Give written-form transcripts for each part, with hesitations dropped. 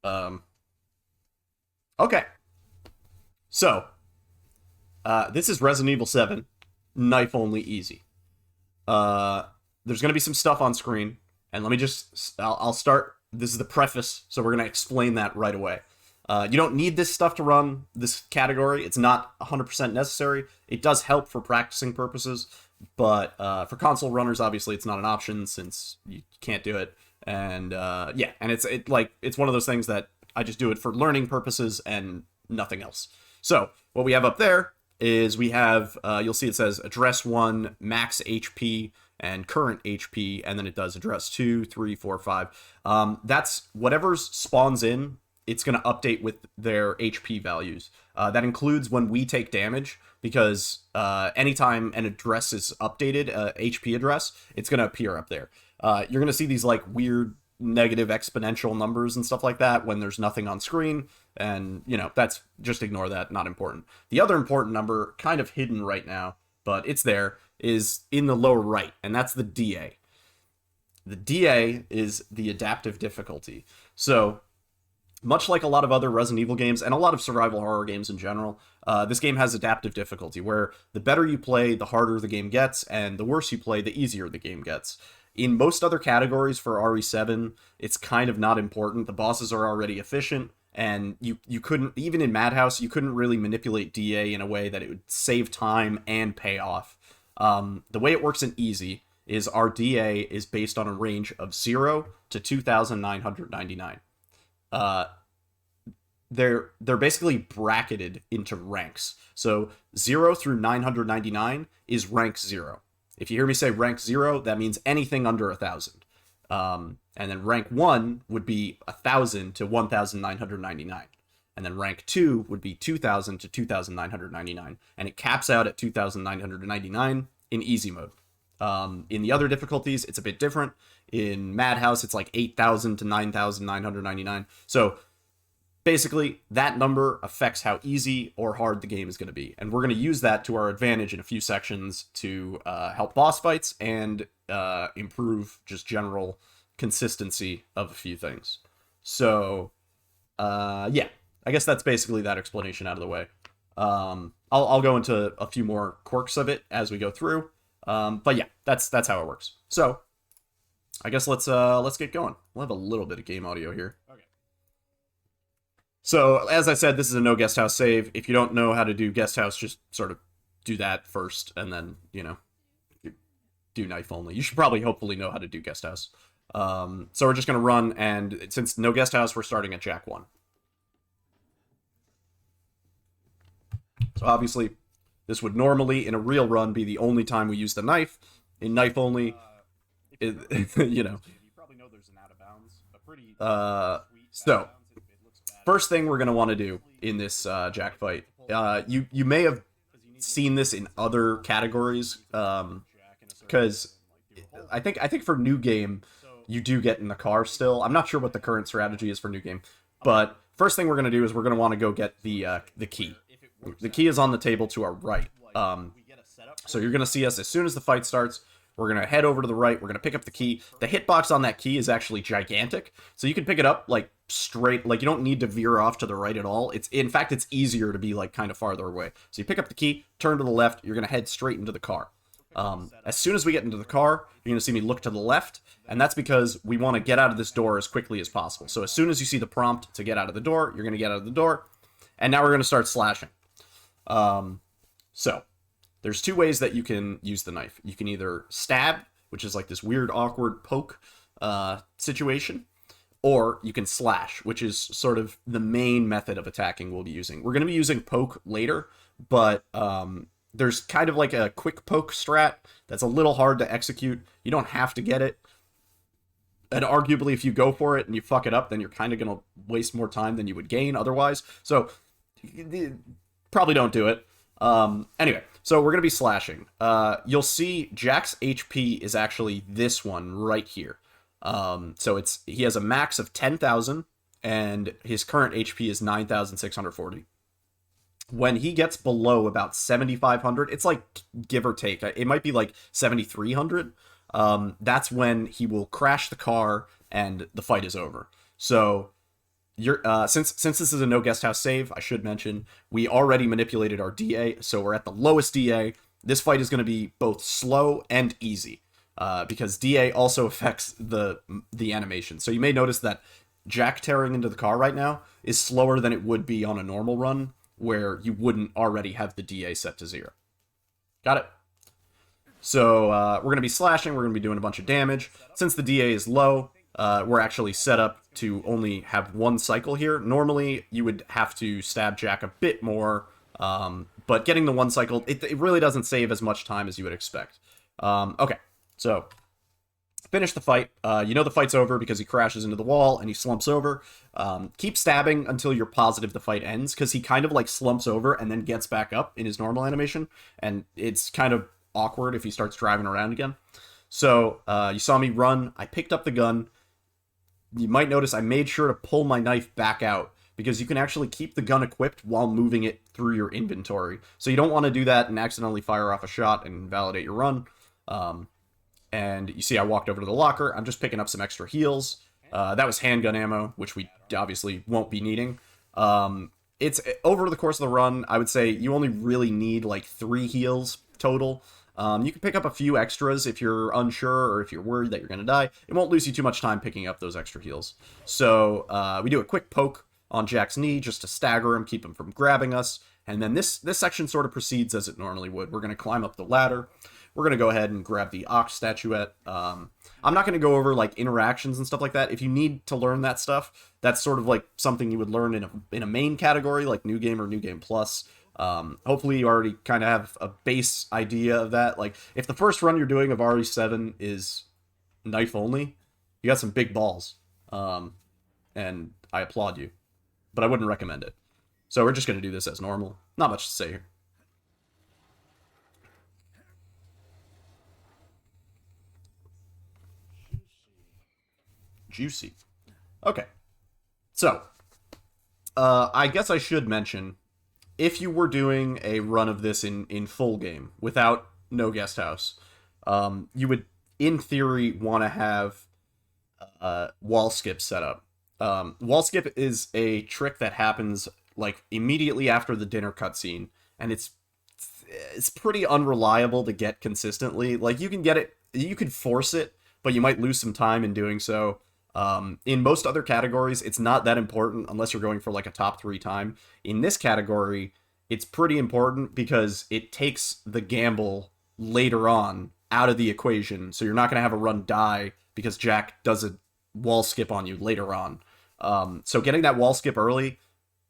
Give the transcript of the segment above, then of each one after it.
Um, okay. So, this is Resident Evil 7, knife only easy. There's going to be some stuff on screen, and let me I'll start. This is the preface, so we're going to explain that right away. You don't need this stuff to run this category. It's not 100% necessary. It does help for practicing purposes, but for console runners, obviously, it's not an option since you can't do it. And yeah, and it's one of those things that I just do it for learning purposes and nothing else. So what we have up there is we have, you'll see it says address 1, max HP, and current HP, and then it does address 2, 3, 4, 5. That's whatever's spawns in, it's going to update with their HP values. That includes when we take damage, because anytime an address is updated, HP address, it's going to appear up there. You're going to see these like weird negative exponential numbers and stuff like that when there's nothing on screen, and that's, just ignore that, not important. The other important number, kind of hidden right now, but it's there, is in the lower right, and that's the DA. The DA is the adaptive difficulty. So much like a lot of other Resident Evil games and a lot of survival horror games in general, this game has adaptive difficulty, where the better you play, the harder the game gets, and the worse you play, the easier the game gets. In most other categories for RE7, it's kind of not important. The bosses are already efficient, and you couldn't, even in Madhouse, you couldn't really manipulate DA in a way that it would save time and pay off. The way it works in Easy is our DA is based on a range of 0 to 2,999. They're basically bracketed into ranks. So 0 through 999 is rank 0. If you hear me say rank 0, that means anything under 1,000. And then rank 1 would be 1,000 to 1,999. And then rank 2 would be 2,000 to 2,999. And it caps out at 2,999 in easy mode. In the other difficulties, it's a bit different. In Madhouse, it's like 8,000 to 9,999. So basically, that number affects how easy or hard the game is going to be. And we're going to use that to our advantage in a few sections to help boss fights and improve just general consistency of a few things. So, yeah, I guess that's basically that explanation out of the way. I'll go into a few more quirks of it as we go through. But yeah, that's how it works. So, I guess let's get going. We'll have a little bit of game audio here. Okay. So, as I said, this is a no guest house save. If you don't know how to do guest house, just sort of do that first, and then, do knife only. You should probably hopefully know how to do guest house. So we're just going to run, and since no guest house, we're starting at Jack 1. So obviously, this would normally, in a real run, be the only time we use the knife. In knife only, You probably know there's an out of bounds. A pretty so, first thing we're going to want to do in this Jack fight, you may have seen this in other categories, because I think for new game, you do get in the car still. I'm not sure what the current strategy is for new game, but first thing we're going to do is we're going to want to go get the key. The key is on the table to our right. So you're going to see us as soon as the fight starts. We're going to head over to the right. We're going to pick up the key. The hitbox on that key is actually gigantic. So you can pick it up like straight, like you don't need to veer off to the right at all. In fact, it's easier to be like kind of farther away. So you pick up the key, turn to the left, you're going to head straight into the car. As soon as we get into the car, you're going to see me look to the left, and that's because we want to get out of this door as quickly as possible. So as soon as you see the prompt to get out of the door, you're going to get out of the door, and now we're going to start slashing. So there's two ways that you can use the knife. You can either stab, which is like this weird, awkward poke situation, or you can slash, which is sort of the main method of attacking we'll be using. We're going to be using poke later, but there's kind of like a quick poke strat that's a little hard to execute. You don't have to get it. And arguably, if you go for it and you fuck it up, then you're kind of going to waste more time than you would gain otherwise. So probably don't do it. Anyway, so we're going to be slashing. You'll see Jack's HP is actually this one right here. So he has a max of 10,000 and his current HP is 9,640. When he gets below about 7,500, it's like give or take. It might be like 7,300. That's when he will crash the car and the fight is over. So you're since this is a no guest house save, I should mention we already manipulated our DA, so we're at the lowest DA. This fight is going to be both slow and easy, because DA also affects the animation. So you may notice that Jack tearing into the car right now is slower than it would be on a normal run, where you wouldn't already have the DA set to 0. Got it? So we're going to be slashing, we're going to be doing a bunch of damage. Since the DA is low, we're actually set up to only have 1 cycle here. Normally, you would have to stab Jack a bit more, but getting the 1 cycle, it really doesn't save as much time as you would expect. Okay, so finish the fight. You know the fight's over because he crashes into the wall and he slumps over. Keep stabbing until you're positive the fight ends, because he kind of like slumps over and then gets back up in his normal animation, and it's kind of awkward if he starts driving around again. So you saw me run. I picked up the gun. You might notice I made sure to pull my knife back out, because you can actually keep the gun equipped while moving it through your inventory. So you don't want to do that and accidentally fire off a shot and invalidate your run. And you see I walked over to the locker. I'm just picking up some extra heals. That was handgun ammo, which we obviously won't be needing. It's over the course of the run, I would say you only really need like 3 heals total. You can pick up a few extras if you're unsure or if you're worried that you're going to die. It won't lose you too much time picking up those extra heals. So we do a quick poke on Jack's knee just to stagger him, keep him from grabbing us. And then this section sort of proceeds as it normally would. We're going to climb up the ladder. We're going to go ahead and grab the Ox statuette. I'm not going to go over like interactions and stuff like that. If you need to learn that stuff, that's sort of like something you would learn in a main category like New Game or New Game Plus. Hopefully you already kind of have a base idea of that. Like if the first run you're doing of RE7 is knife only, you got some big balls. And I applaud you, but I wouldn't recommend it. So we're just going to do this as normal. Not much to say here. Juicy. Okay. So, I guess I should mention, if you were doing a run of this in full game, without no guest house, you would, in theory, want to have wall skip set up. Wall skip is a trick that happens, like, immediately after the dinner cutscene, and it's pretty unreliable to get consistently. Like, you can get it, you could force it, but you might lose some time in doing so. In most other categories, it's not that important unless you're going for like a top 3 time. In this category, it's pretty important because it takes the gamble later on out of the equation. So you're not going to have a run die because Jack does a wall skip on you later on. So getting that wall skip early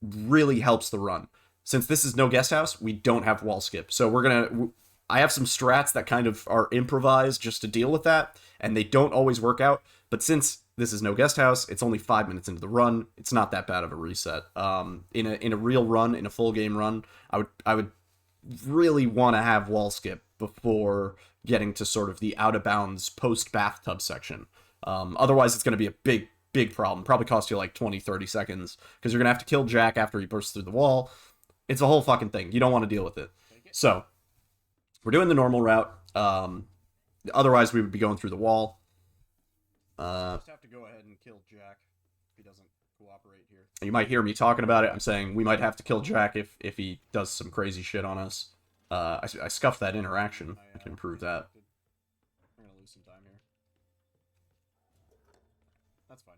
really helps the run. Since this is no guest house, we don't have wall skip. So I have some strats that kind of are improvised just to deal with that, and they don't always work out. But since this is no guest house, it's only 5 minutes into the run. It's not that bad of a reset. In a real run, in a full game run, I would really want to have wall skip before getting to sort of the out of bounds post bathtub section. Otherwise, it's going to be a big problem. Probably cost you like 20-30 seconds because you're going to have to kill Jack after he bursts through the wall. It's a whole fucking thing. You don't want to deal with it. So we're doing the normal route. Otherwise, we would be going through the wall. Just have to go ahead and kill Jack if he doesn't cooperate here. You might hear me talking about it. I'm saying we might have to kill Jack if he does some crazy shit on us. I scuffed that interaction. I can improve that. We're gonna lose some time here. That's fine.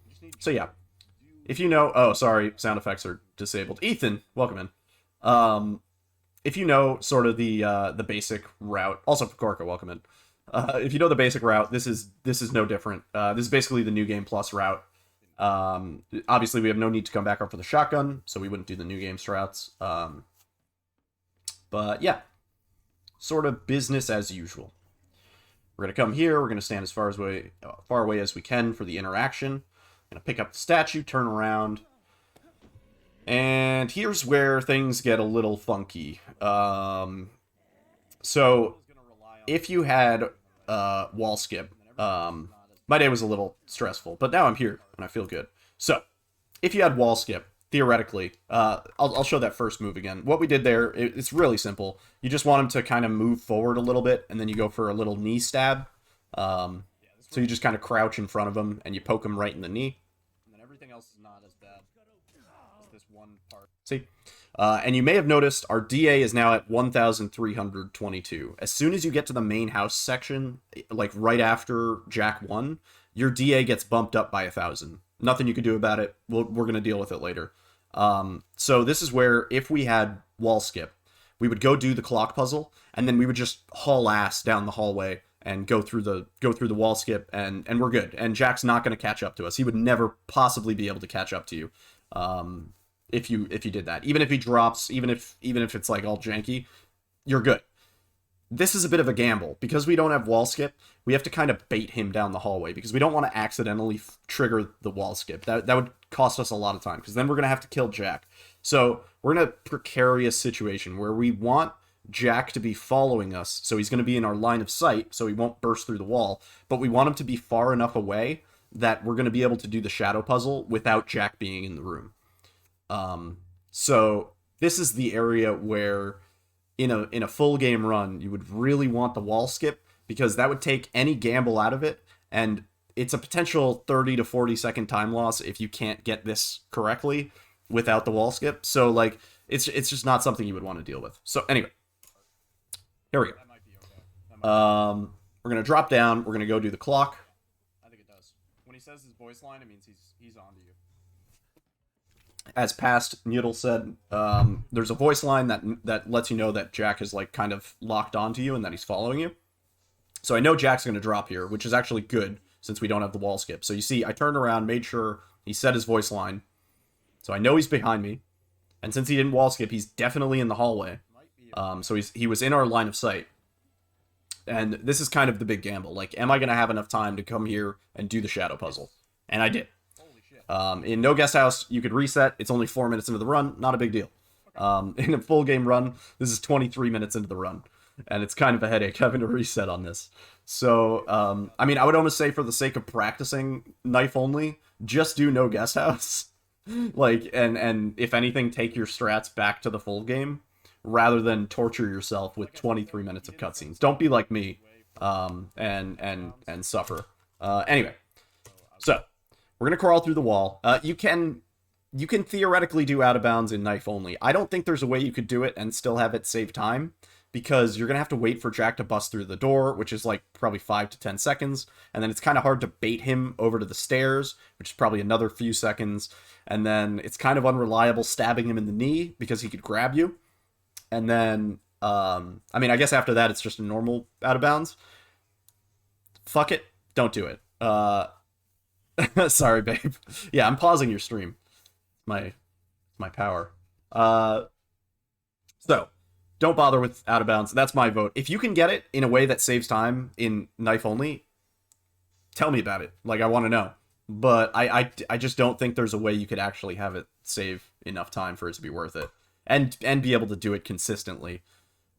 You just need So yeah, if you know, oh sorry, sound effects are disabled. Ethan, welcome in. If you know sort of the basic route, also Pakorka, welcome in. If you know the basic route, this is no different. This is basically the New Game Plus route. Obviously, we have no need to come back up for the shotgun, so we wouldn't do the New Game strats. But yeah, sort of business as usual. We're going to come here. We're going to stand as far away as we can for the interaction. Going to pick up the statue, turn around. And here's where things get a little funky. So if you had wall skip, my day was a little stressful, but now I'm here and I feel good. So if you had wall skip, theoretically, I'll show that first move again. What we did there, it's really simple. You just want him to kind of move forward a little bit, and then you go for a little knee stab. So you just kind of crouch in front of him and you poke him right in the knee. everything else is not as bad as this one part. See? And you may have noticed our DA is now at 1,322. As soon as you get to the main house section, like right after Jack 1, your DA gets bumped up by 1,000. Nothing you can do about it. We're going to deal with it later. So this is where, if we had wall skip, we would go do the clock puzzle, and then we would just haul ass down the hallway and go through the wall skip, and we're good. And Jack's not going to catch up to us. He would never possibly be able to catch up to you. If you did that, even if he drops, even if it's like all janky, you're good. This is a bit of a gamble because we don't have wall skip. We have to kind of bait him down the hallway because we don't want to accidentally trigger the wall skip. That would cost us a lot of time because then we're gonna have to kill Jack. So we're in a precarious situation where we want Jack to be following us, so he's gonna be in our line of sight, so he won't burst through the wall. But we want him to be far enough away that we're gonna be able to do the shadow puzzle without Jack being in the room. So this is the area where in a full game run, you would really want the wall skip because that would take any gamble out of it, and it's a potential 30 to 40 second time loss if you can't get this correctly without the wall skip. So like it's just not something you would want to deal with. So anyway, here we go. That might be okay. We're gonna drop down. We're gonna go do the clock. I think it does. When he says his voice line, it means he's on to you. As past Noodle said, there's a voice line that lets you know that Jack is like kind of locked onto you and that he's following you. So I know Jack's going to drop here, which is actually good since we don't have the wall skip. So you see, I turned around, made sure he said his voice line. So I know he's behind me. And since he didn't wall skip, he's definitely in the hallway. So he was in our line of sight. And this is kind of the big gamble. Like, am I going to have enough time to come here and do the shadow puzzle? And I did. In No Guest House, you could reset. It's only 4 minutes into the run. Not a big deal. In a full game run, this is 23 minutes into the run. And it's kind of a headache having to reset on this. So, I mean, I would almost say for the sake of practicing knife only, just do No Guest House. Like, and if anything, take your strats back to the full game rather than torture yourself with 23 minutes of cutscenes. Don't be like me, and suffer. Anyway, so we're gonna crawl through the wall. You can theoretically do out of bounds in knife only. I don't think there's a way you could do it and still have it save time, because you're gonna have to wait for Jack to bust through the door, which is like probably 5 to 10 seconds, and then it's kind of hard to bait him over to the stairs, which is probably another few seconds, and then it's kind of unreliable stabbing him in the knee because he could grab you, and then I mean, I guess after that it's just a normal out of bounds. Fuck it, don't do it. Sorry, babe. Yeah, I'm pausing your stream. My power. So, don't bother with out of bounds. That's my vote. If you can get it in a way that saves time in knife only, tell me about it. Like, I want to know. But I just don't think there's a way you could actually have it save enough time for it to be worth it. And be able to do it consistently.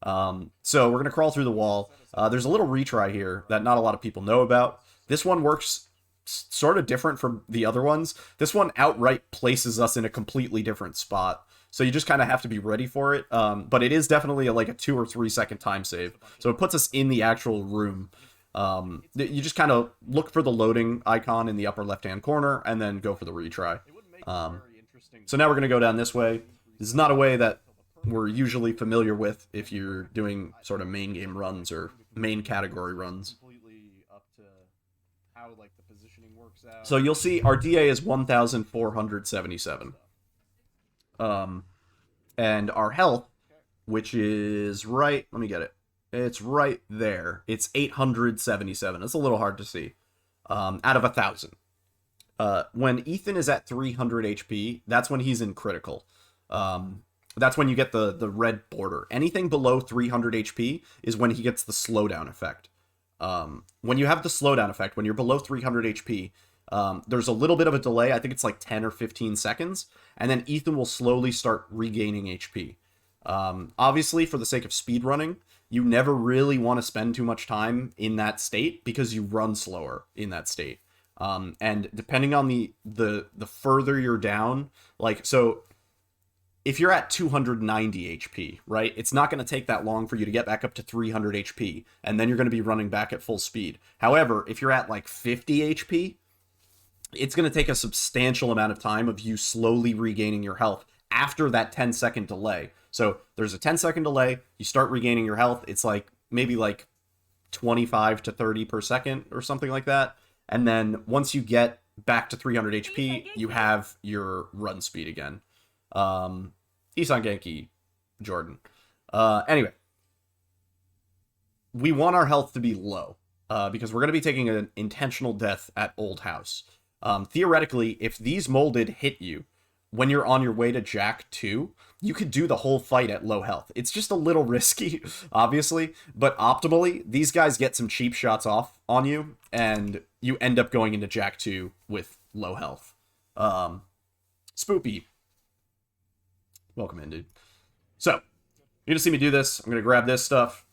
So, we're going to crawl through the wall. There's a little retry here that not a lot of people know about. This one works sort of different from the other ones. This one outright places us in a completely different spot, so you just kind of have to be ready for it. But it is definitely like a 2 or 3 second time save, so it puts us in the actual room. You just kind of look for the loading icon in the upper left hand corner and then go for the retry. So now we're going to go down this way. This is not a way that we're usually familiar with if you're doing sort of main game runs or main category runs. How like the positioning works out. So you'll see our DA is 1,477. And our health, which is right, let me get it. It's right there. It's 877. It's a little hard to see. Out of 1,000. When Ethan is at 300 HP, that's when he's in critical. That's when you get the red border. Anything below 300 HP is when he gets the slowdown effect. When you have the slowdown effect, when you're below 300 HP, there's a little bit of a delay. I think it's like 10 or 15 seconds. And then Ethan will slowly start regaining HP. Obviously, for the sake of speedrunning, you never really want to spend too much time in that state because you run slower in that state. And depending on the further you're down, like, so if you're at 290 HP, right, it's not going to take that long for you to get back up to 300 HP, and then you're going to be running back at full speed. However, if you're at like 50 HP, it's going to take a substantial amount of time of you slowly regaining your health after that 10-second delay. So there's a 10-second delay, you start regaining your health, it's like maybe like 25 to 30 per second or something like that. And then once you get back to 300 HP, you have your run speed again. Isan Genki, Jordan. Anyway, we want our health to be low because we're going to be taking an intentional death at Old House. Theoretically, if these molded hit you when you're on your way to Jack 2, you could do the whole fight at low health. It's just a little risky, obviously, but optimally, these guys get some cheap shots off on you, and you end up going into Jack 2 with low health. Spoopy. Welcome in, dude. So, you're gonna see me do this. I'm gonna grab this stuff.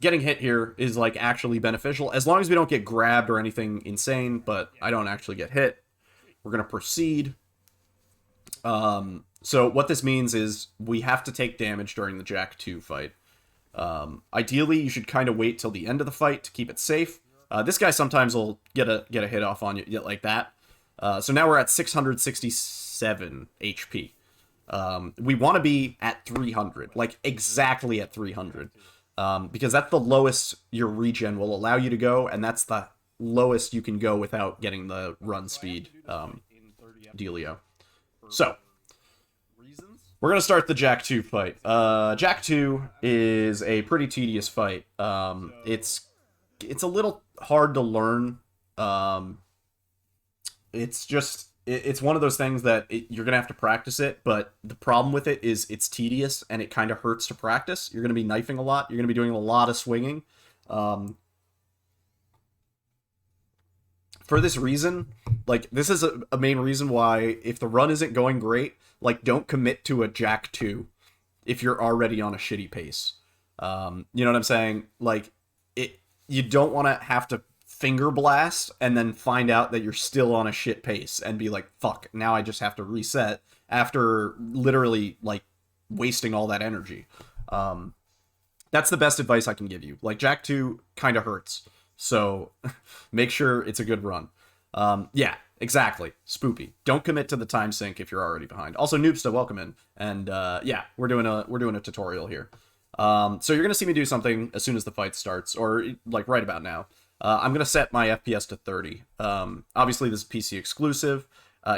Getting hit here is, like, actually beneficial, as long as we don't get grabbed or anything insane, but I don't actually get hit. We're gonna proceed. So what this means is we have to take damage during the Jack 2 fight. Ideally, you should kind of wait till the end of the fight to keep it safe. This guy sometimes will get a hit off on you like that. So now we're at 667 HP. We want to be at 300, like exactly at 300, because that's the lowest your regen will allow you to go, and that's the lowest you can go without getting the run speed dealio. So, we're going to start the Jack 2 fight. Jack 2 is a pretty tedious fight. It's a little hard to learn. It's one of those things that you're going to have to practice it, but the problem with it is it's tedious and it kind of hurts to practice. You're going to be knifing a lot. You're going to be doing a lot of swinging. For this reason, like, this is a main reason why, if the run isn't going great, like, don't commit to a Jack 2 if you're already on a shitty pace. You know what I'm saying? Like, you don't want to have to finger blast and then find out that you're still on a shit pace and be like, fuck, now I just have to reset after literally, like, wasting all that energy. That's the best advice I can give you. Like, Jack 2 kind of hurts. So, make sure it's a good run. Yeah, exactly. Spoopy. Don't commit to the time sink if you're already behind. Also, Noobsta, welcome in. And, yeah, we're doing a tutorial here. So you're gonna see me do something as soon as the fight starts, or, like, right about now. I'm gonna set my FPS to 30. Obviously, this is PC exclusive.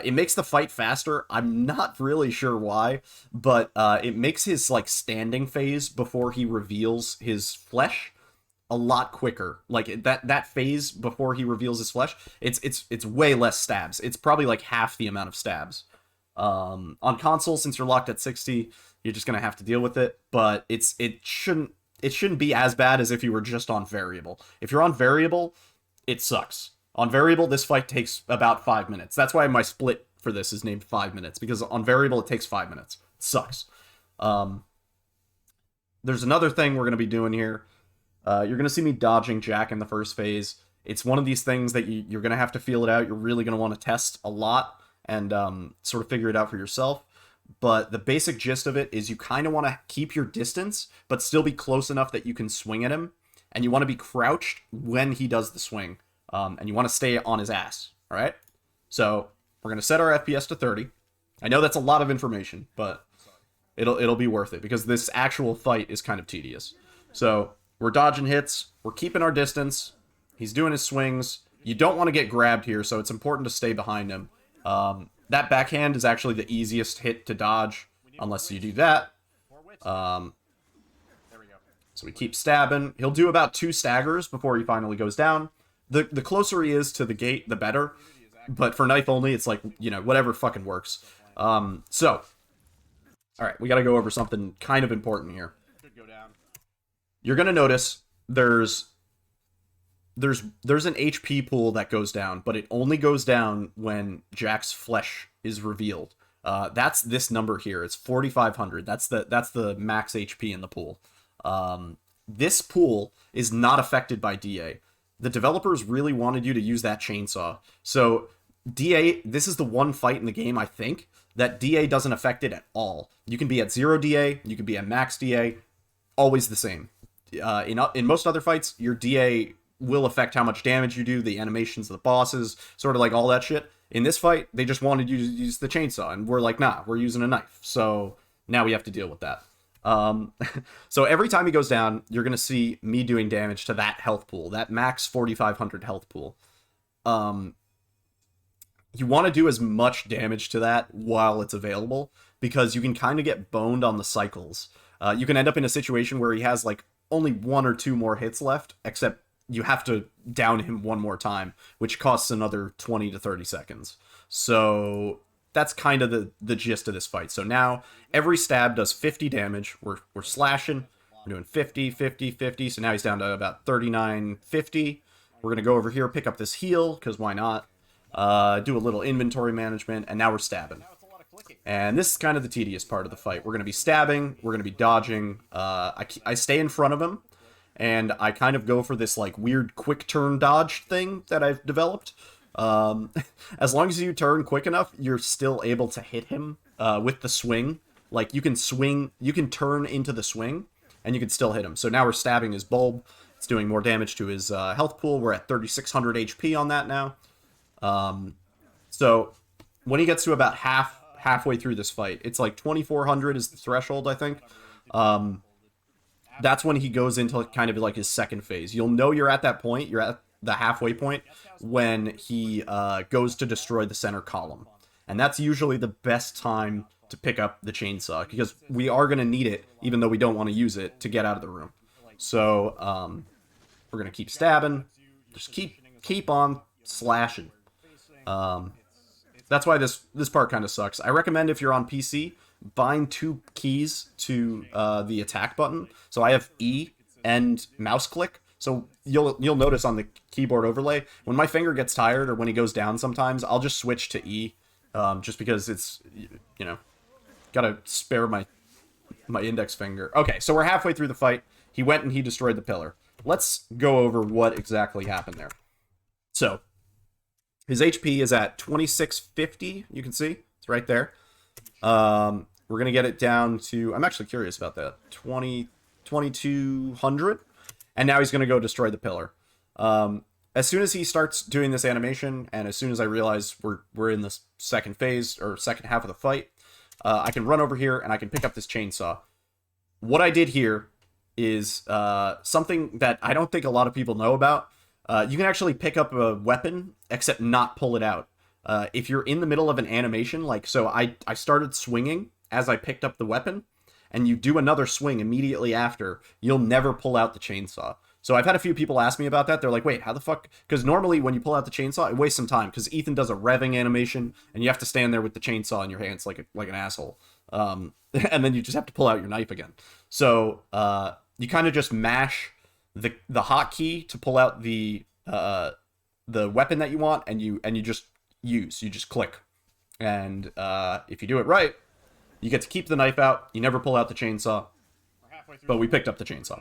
It makes the fight faster. I'm not really sure why, but, it makes his, like, standing phase before he reveals his flesh a lot quicker. Like, that phase before he reveals his flesh, it's way less stabs. It's probably like half the amount of stabs. On console, since you're locked at 60, you're just gonna have to deal with it. But it shouldn't be as bad as if you were just on variable. If you're on variable, it sucks. On variable, this fight takes about 5 minutes. That's why my split for this is named 5 minutes, because on variable it takes 5 minutes. It sucks. There's another thing we're gonna be doing here. You're going to see me dodging Jack in the first phase. It's one of these things that you're going to have to feel it out. You're really going to want to test a lot and sort of figure it out for yourself. But the basic gist of it is you kind of want to keep your distance, but still be close enough that you can swing at him. And you want to be crouched when he does the swing. And you want to stay on his ass. All right? So we're going to set our FPS to 30. I know that's a lot of information, but it'll be worth it, because this actual fight is kind of tedious. So we're dodging hits. We're keeping our distance. He's doing his swings. You don't want to get grabbed here, so it's important to stay behind him. That backhand is actually the easiest hit to dodge, unless you do that. So we keep stabbing. He'll do about 2 staggers before he finally goes down. The closer he is to the gate, the better. But for knife only, it's like, you know, whatever fucking works. So, alright, we gotta go over something kind of important here. You're gonna notice there's an HP pool that goes down, but it only goes down when Jack's flesh is revealed. That's this number here. It's 4,500. That's the max HP in the pool. This pool is not affected by DA. The developers really wanted you to use that chainsaw. So DA, this is the one fight in the game, I think, that DA doesn't affect it at all. You can be at 0 DA, you can be at max DA, always the same. In most other fights, your DA will affect how much damage you do, the animations of the bosses, sort of like all that shit. In this fight, they just wanted you to use the chainsaw, and we're like, nah, we're using a knife. So now we have to deal with that. So every time he goes down, you're going to see me doing damage to that health pool, that max 4,500 health pool. You want to do as much damage to that while it's available, because you can kind of get boned on the cycles. You can end up in a situation where he has like only 1 or 2 more hits left, except you have to down him one more time, which costs another 20 to 30 seconds. So that's kind of the gist of this fight. So now every stab does 50 damage. We're slashing. We're doing 50, 50, 50. So now he's down to about 39, 50. We're going to go over here, pick up this heal, because why not? Do a little inventory management, and now we're stabbing. And this is kind of the tedious part of the fight. We're going to be stabbing. We're going to be dodging. I stay in front of him, and I kind of go for this like weird quick turn dodge thing that I've developed. As long as you turn quick enough, you're still able to hit him with the swing. Like, you can swing, you can turn into the swing, and you can still hit him. So now we're stabbing his bulb. It's doing more damage to his health pool. We're at 3,600 HP on that now. So when he gets to about halfway through this fight, it's like 2,400 is the threshold, I think. That's when he goes into kind of like his second phase. You'll know you're at that point. You're at the halfway point when he goes to destroy the center column. And that's usually the best time to pick up the chainsaw, because we are going to need it, even though we don't want to use it, to get out of the room. So we're going to keep stabbing. Just keep on slashing. That's why this part kind of sucks. I recommend, if you're on PC, bind 2 keys to the attack button. So I have E and mouse click. So you'll notice on the keyboard overlay, when my finger gets tired or when he goes down sometimes, I'll just switch to E, just because it's, you know, gotta spare my index finger. Okay, so we're halfway through the fight. He went and he destroyed the pillar. Let's go over what exactly happened there. So his HP is at 2650, you can see. It's right there. We're going to get it down to, I'm actually curious about that, 2200. And now he's going to go destroy the pillar. As soon as he starts doing this animation, and as soon as I realize we're in the second phase, or second half of the fight, I can run over here and I can pick up this chainsaw. What I did here is something that I don't think a lot of people know about. You can actually pick up a weapon, except not pull it out. If you're in the middle of an animation, like, so I started swinging as I picked up the weapon, and you do another swing immediately after, you'll never pull out the chainsaw. So I've had a few people ask me about that. They're like, wait, how the fuck? Because normally when you pull out the chainsaw, it wastes some time, because Ethan does a revving animation, and you have to stand there with the chainsaw in your hands like an asshole. And then you just have to pull out your knife again. So you kind of just mash the hotkey to pull out the weapon that you want, and you just click. And if you do it right, you get to keep the knife out. You never pull out the chainsaw. But we picked up the chainsaw.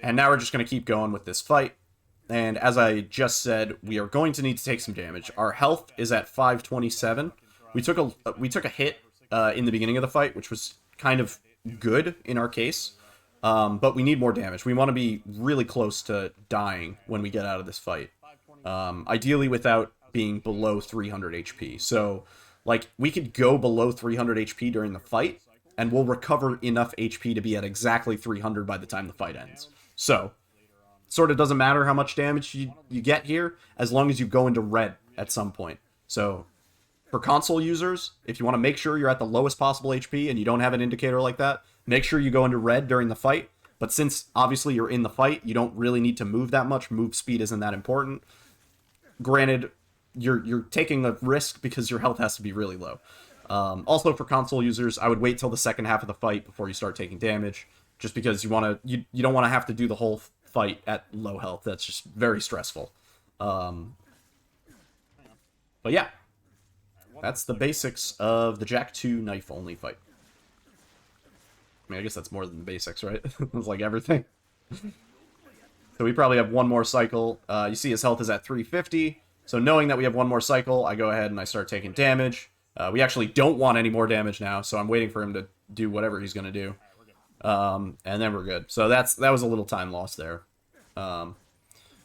And now we're just going to keep going with this fight. And as I just said, we are going to need to take some damage. Our health is at 527. We took a hit in the beginning of the fight, which was kind of good in our case. But we need more damage. We want to be really close to dying when we get out of this fight. Ideally without being below 300 HP. So, like, we could go below 300 HP during the fight, and we'll recover enough HP to be at exactly 300 by the time the fight ends. So, sort of doesn't matter how much damage you get here, as long as you go into red at some point. So, for console users, if you want to make sure you're at the lowest possible HP and you don't have an indicator like that, make sure you go into red during the fight. But since, obviously, you're in the fight, you don't really need to move that much. Move speed isn't that important. Granted, you're taking a risk because your health has to be really low. Also, for console users, I would wait till the second half of the fight before you start taking damage, just because you don't want to have to do the whole fight at low health. That's just very stressful. But yeah, that's the basics of the Jack 2 knife-only fight. I mean, I guess that's more than the basics, right? It's like everything. So we probably have one more cycle. You see his health is at 350. So knowing that we have one more cycle, I go ahead and I start taking damage. We actually don't want any more damage now, so I'm waiting for him to do whatever he's going to do. And then we're good. So that was a little time lost there.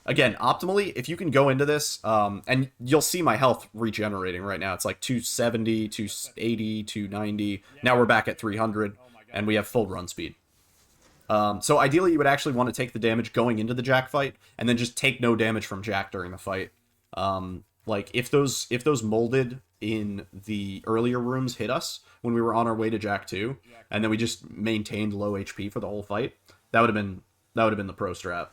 Again, optimally, if you can go into this, and you'll see my health regenerating right now. It's like 270, 280, 290. Now we're back at 300, and we have full run speed. So ideally, you would actually want to take the damage going into the Jack fight, and then just take no damage from Jack during the fight. Like, if those molded in the earlier rooms hit us when we were on our way to Jack 2, and then we just maintained low HP for the whole fight, that would have been the pro strat.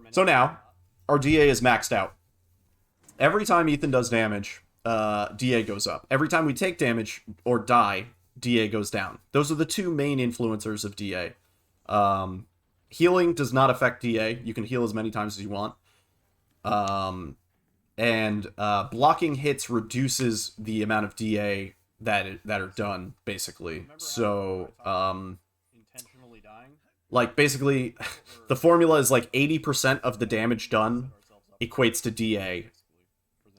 So now, our DA is maxed out. Every time Ethan does damage, DA goes up. Every time we take damage or die, DA goes down. Those are the two main influencers of DA. Healing does not affect DA. You can heal as many times as you want. And blocking hits reduces the amount of DA that are done, basically. So, like, basically, the formula is like 80% of the damage done equates to DA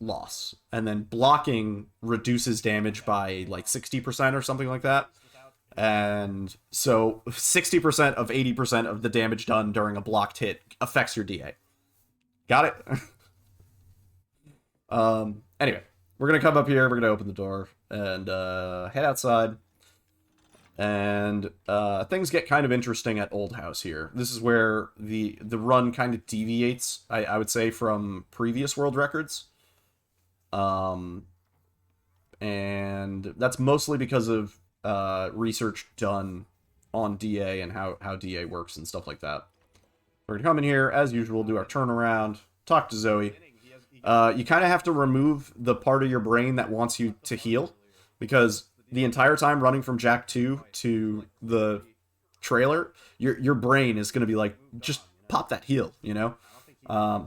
loss. And then blocking reduces damage by like 60% or something like that. And so 60% of 80% of the damage done during a blocked hit affects your DA. Got it? Anyway, we're going to come up here, we're going to open the door, and head outside. And things get kind of interesting at Old House here. This is where the run kind of deviates, I would say, from previous world records. And that's mostly because of research done on DA and how DA works and stuff like that. We're going to come in here, as usual, do our turnaround, talk to Zoe. You kind of have to remove the part of your brain that wants you to heal, because the entire time running from Jack 2 to the trailer, your brain is going to be like, just pop that heal, you know?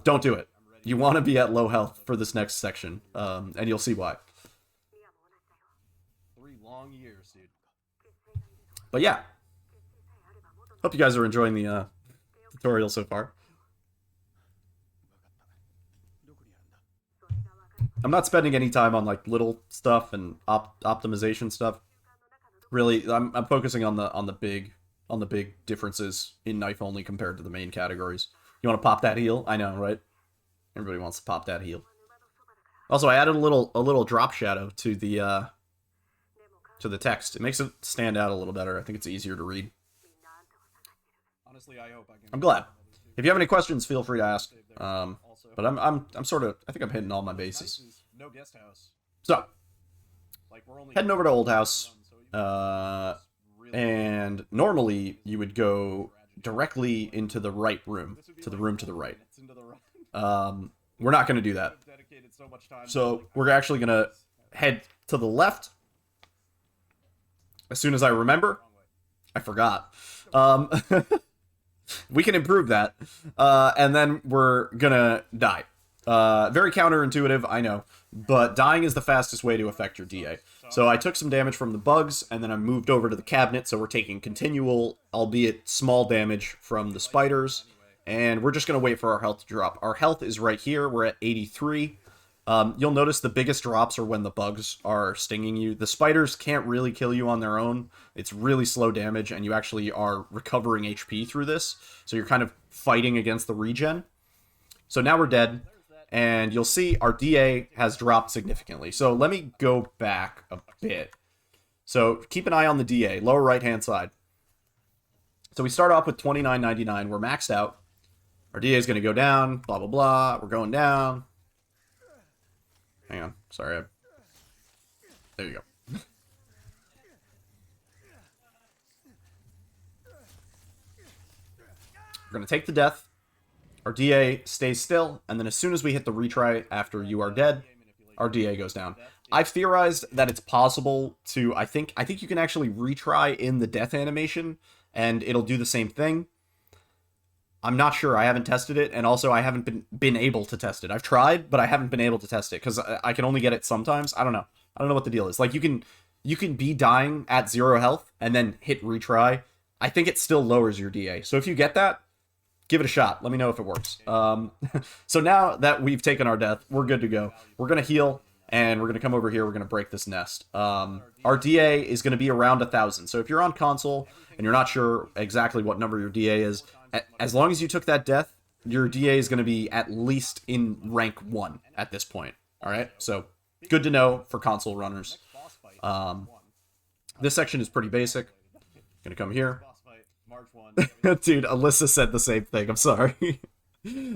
Don't do it. You want to be at low health for this next section, and you'll see why. 3 long years, dude. But yeah. Hope you guys are enjoying the tutorial so far. I'm not spending any time on like little stuff and optimization stuff. Really, I'm focusing on the big differences in knife only compared to the main categories. You want to pop that heal? I know, right? Everybody wants to pop that heal. Also, I added a little drop shadow to the text. It makes it stand out a little better. I think it's easier to read. Honestly, I hope I can. I'm glad. If you have any questions, feel free to ask. But I'm sort of, I think I'm hitting all my bases. No guest house. So, Like, we're only heading over to Old House. And normally you would go directly into the right room, to the room to the right. We're not going to do that. So we're actually going to head to the left. As soon as I remember. I forgot. We can improve that. And then we're going to die. Very counterintuitive, I know. But dying is the fastest way to affect your DA. So I took some damage from the bugs, and then I moved over to the cabinet, so we're taking continual, albeit small damage from the spiders. And we're just going to wait for our health to drop. Our health is right here. We're at 83. You'll notice the biggest drops are when the bugs are stinging you. The spiders can't really kill you on their own. It's really slow damage, and you actually are recovering HP through this. So you're kind of fighting against the regen. So now we're dead, and you'll see our DA has dropped significantly. So let me go back a bit. So keep an eye on the DA, lower right-hand side. So we start off with 29.99. We're maxed out. Our DA is going to go down, blah, blah, blah. We're going down. Hang on. Sorry. There you go. We're going to take the death. Our DA stays still, and then as soon as we hit the retry after you are dead, our DA goes down. I've theorized that it's possible to, I think you can actually retry in the death animation, and it'll do the same thing. I'm not sure. I haven't tested it, and also I haven't been able to test it. I've tried, but I haven't been able to test it, because I can only get it sometimes. I don't know. I don't know what the deal is. Like, you can be dying at 0 health, and then hit retry. I think it still lowers your DA. So if you get that, give it a shot. Let me know if it works. So now that we've taken our death, we're good to go. We're going to heal, and we're going to come over here, we're going to break this nest. Our DA is going to be around 1,000, so if you're on console and you're not sure exactly what number your DA is, as long as you took that death, your DA is going to be at least in rank 1 at this point. Alright, so good to know for console runners. This section is pretty basic. Gonna come here. Dude, Alyssa said the same thing, I'm sorry.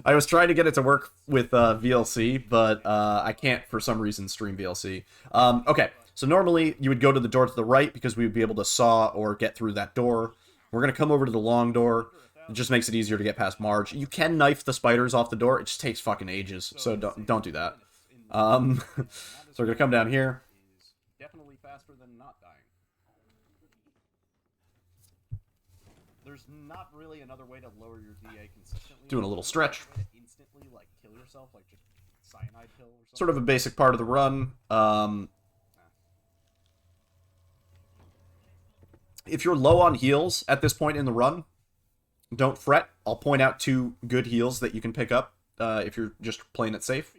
I was trying to get it to work with VLC, but I can't for some reason stream VLC. Okay, so normally you would go to the door to the right because we would be able to saw or get through that door. We're going to come over to the long door. It just makes it easier to get past Marge. You can knife the spiders off the door. It just takes fucking ages, so don't do that. So we're going to come down here. Definitely faster than not dying. There's not really another way to lower your DA consistently. Doing a little stretch. Instantly, like, kill yourself, like just cyanide pill or something. Sort of a basic part of the run. If you're low on heals at this point in the run, don't fret. I'll point out 2 good heals that you can pick up if you're just playing it safe.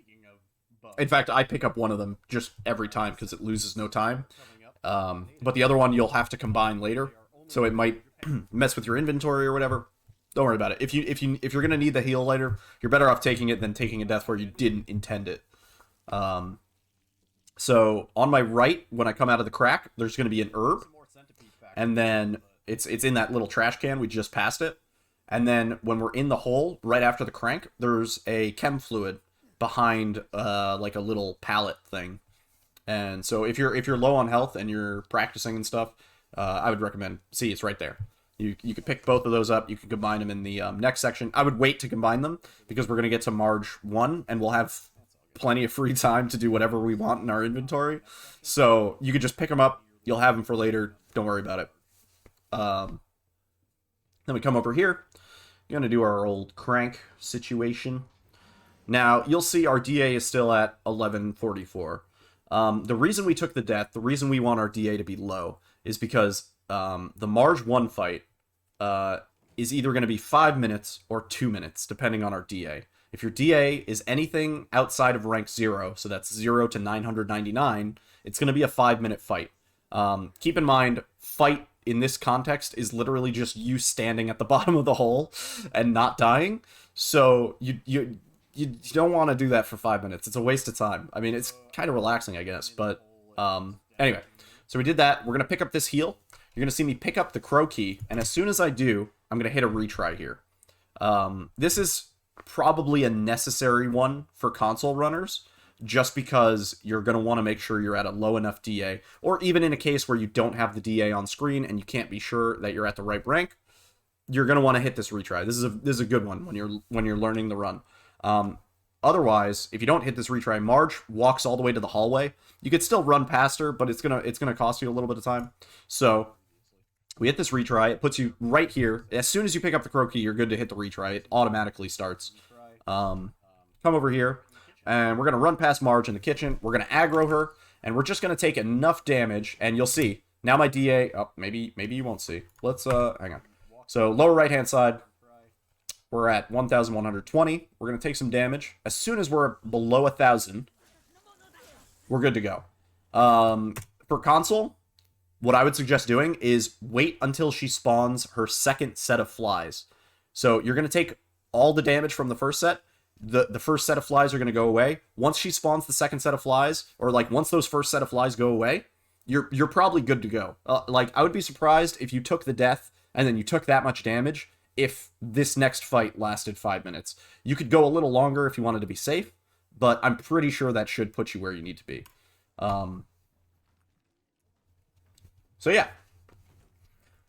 In fact, I pick up one of them just every time because it loses no time. But the other one you'll have to combine later, so it might mess with your inventory or whatever. Don't worry about it. If you're gonna need the heal later, you're better off taking it than taking a death where you didn't intend it. So on my right, when I come out of the crack, there's gonna be an herb, and then it's in that little trash can. We just passed it, and then when we're in the hole right after the crank, there's a chem fluid behind like a little pallet thing. And so if you're low on health and you're practicing and stuff, I would recommend. See, it's right there. You could pick both of those up. You can combine them in the next section. I would wait to combine them because we're going to get to Marge 1 and we'll have plenty of free time to do whatever we want in our inventory. So you could just pick them up. You'll have them for later. Don't worry about it. Then we come over here. We're going to do our old crank situation. Now, you'll see our DA is still at 1144. The reason we took the death, the reason we want our DA to be low, is because the Marge 1 fight is either going to be 5 minutes or 2 minutes, depending on our DA. If your DA is anything outside of rank 0, so that's 0 to 999, it's going to be a 5-minute fight. Keep in mind, fight in this context is literally just you standing at the bottom of the hole and not dying. So you don't want to do that for 5 minutes. It's a waste of time. I mean, it's kind of relaxing, I guess. But anyway, so we did that. We're going to pick up this heal. You're going to see me pick up the crow key. And as soon as I do, I'm going to hit a retry here. This is probably a necessary one for console runners, just because you're going to want to make sure you're at a low enough DA. Or even in a case where you don't have the DA on screen and you can't be sure that you're at the right rank, you're going to want to hit this retry. This is a good one when you're learning the run. Otherwise, if you don't hit this retry, Marge walks all the way to the hallway. You could still run past her, but it's gonna cost you a little bit of time. So we hit this retry. It puts you right here. As soon as you pick up the crow key, you're good to hit the retry. It automatically starts. Come over here, and we're gonna run past Marge in the kitchen. We're gonna aggro her, and we're just gonna take enough damage. And you'll see now my DA. Oh, maybe you won't see. Let's hang on. So lower right hand side. We're at 1,120. We're going to take some damage. As soon as we're below 1,000, we're good to go. For console, what I would suggest doing is wait until she spawns her second set of flies. So you're going to take all the damage from the first set. The first set of flies are going to go away. Once she spawns the second set of flies, or like once those first set of flies go away, you're probably good to go. Like I would be surprised if you took the death and then you took that much damage if this next fight lasted 5 minutes. You could go a little longer if you wanted to be safe, but I'm pretty sure that should put you where you need to be. So yeah,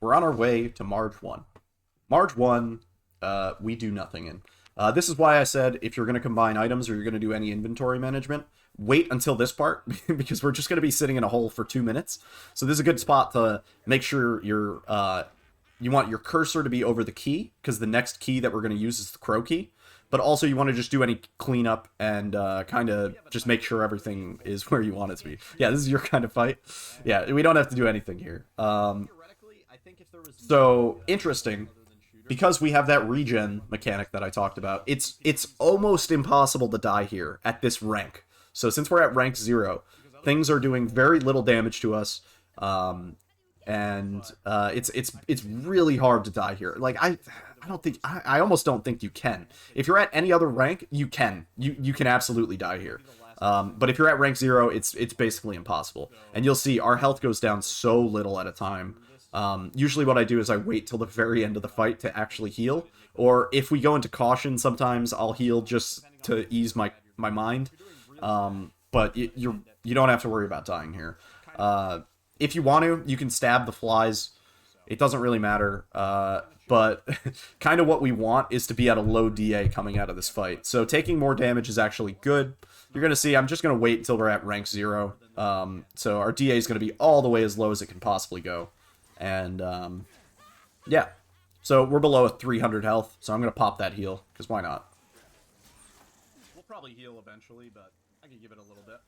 we're on our way to Marge 1. Marge 1, we do nothing in. This is why I said if you're going to combine items or you're going to do any inventory management, wait until this part, because we're just going to be sitting in a hole for 2 minutes. So this is a good spot to make sure you're... you want your cursor to be over the key, because the next key that we're going to use is the crow key. But also you want to just do any cleanup and kind of just make sure everything is where you want it to be. Yeah, this is your kind of fight. Yeah, we don't have to do anything here. So, interesting. Because we have that regen mechanic that I talked about, it's almost impossible to die here at this rank. So since we're at rank 0, things are doing very little damage to us. It's really hard to die here. Like I almost don't think you can. If you're at any other rank, you can. You can absolutely die here. But if you're at rank 0, it's basically impossible. And you'll see our health goes down so little at a time. Usually what I do is I wait till the very end of the fight to actually heal. Or if we go into caution, sometimes I'll heal just to ease my mind. But you don't have to worry about dying here. If you want to, you can stab the flies. It doesn't really matter. But kind of what we want is to be at a low DA coming out of this fight. So taking more damage is actually good. You're going to see I'm just going to wait until we're at rank 0. So our DA is going to be all the way as low as it can possibly go. And, yeah. So we're below a 300 health, so I'm going to pop that heal, because why not? We'll probably heal eventually, but I can give it a little bit.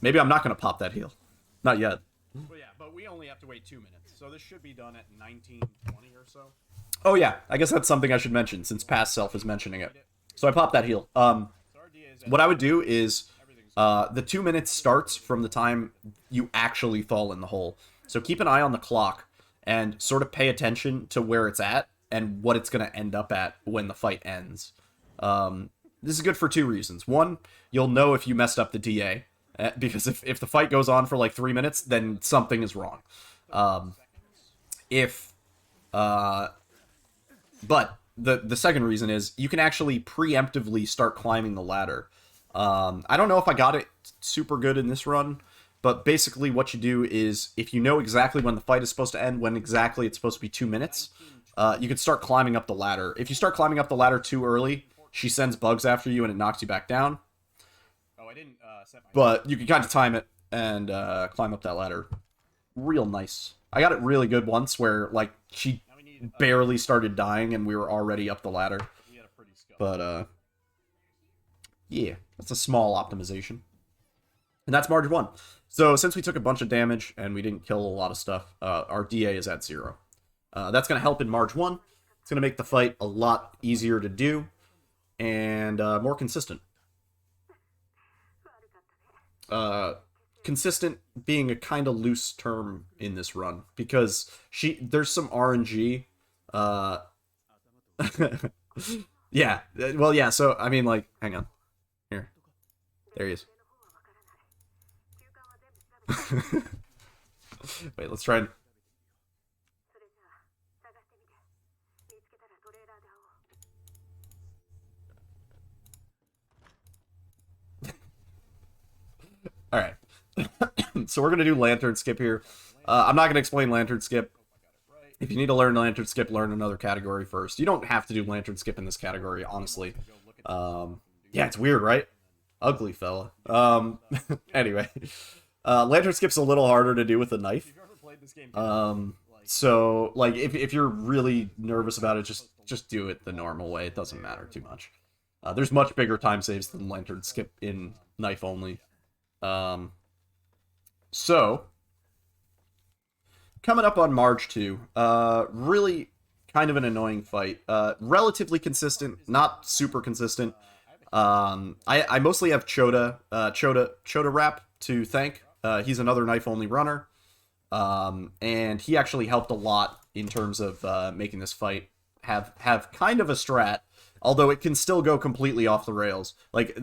Maybe I'm not going to pop that heal. Not yet. But yeah, but we only have to wait 2 minutes, so this should be done at 19:20 or so. Oh yeah, I guess that's something I should mention, since Past Self is mentioning it. So I popped that heal. What I would do is, the 2 minutes starts from the time you actually fall in the hole. So keep an eye on the clock, and sort of pay attention to where it's at, and what it's going to end up at when the fight ends. This is good for 2 reasons. One, you'll know if you messed up the DA, because if the fight goes on for like 3 minutes, then something is wrong. But the second reason is you can actually preemptively start climbing the ladder. I don't know if I got it super good in this run, but basically what you do is if you know exactly when the fight is supposed to end, when exactly it's supposed to be 2 minutes, you can start climbing up the ladder. If you start climbing up the ladder too early, she sends bugs after you and it knocks you back down. Oh, I didn't set my... But you can kind of time it and climb up that ladder. Real nice. I got it really good once where, like, she barely started dying and we were already up the ladder. But, yeah, that's a small optimization. And that's Marge 1. So, since we took a bunch of damage and we didn't kill a lot of stuff, our DA is at 0. That's going to help in Marge 1. It's going to make the fight a lot easier to do and more consistent. Consistent being a kind of loose term in this run, because there's some RNG. Yeah, well, yeah, so, I mean, like, hang on. Here. There he is. Wait, let's try and... Alright. So we're going to do Lantern Skip here. I'm not going to explain Lantern Skip. If you need to learn Lantern Skip, learn another category first. You don't have to do Lantern Skip in this category, honestly. Yeah, it's weird, right? Ugly fella. Anyway. Lantern Skip's a little harder to do with a knife. So, like, if you're really nervous about it, just do it the normal way. It doesn't matter too much. There's much bigger time saves than Lantern Skip in knife only. So, coming up on Marge 2, really kind of an annoying fight. Relatively consistent, not super consistent. I mostly have Chota Rap to thank. He's another knife-only runner. And he actually helped a lot in terms of making this fight have kind of a strat, although it can still go completely off the rails. Like,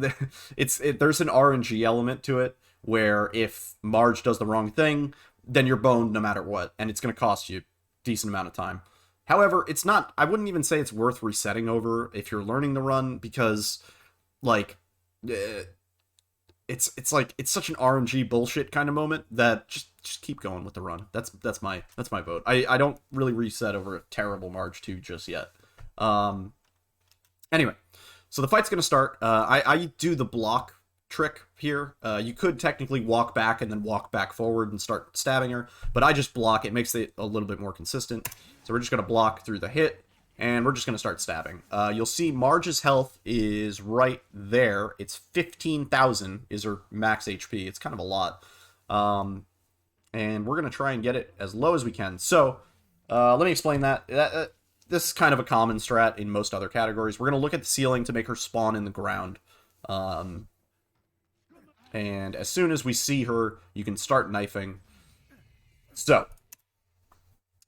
there's an RNG element to it, where if Marge does the wrong thing, then you're boned no matter what, and it's going to cost you a decent amount of time. However, it's not, I wouldn't even say it's worth resetting over if you're learning the run, because, like, it's like, it's such an RNG bullshit kind of moment that just keep going with the run. That's my vote. I don't really reset over a terrible Marge 2 just yet. Anyway, so the fight's going to start. I do the block trick here. You could technically walk back and then walk back forward and start stabbing her, but I just block. It makes it a little bit more consistent. So we're just going to block through the hit, and we're just going to start stabbing. You'll see Marge's health is right there. It's 15,000 is her max HP. It's kind of a lot. And we're going to try and get it as low as we can. So, let me explain that. This is kind of a common strat in most other categories. We're going to look at the ceiling to make her spawn in the ground. And as soon as we see her, you can start knifing. So,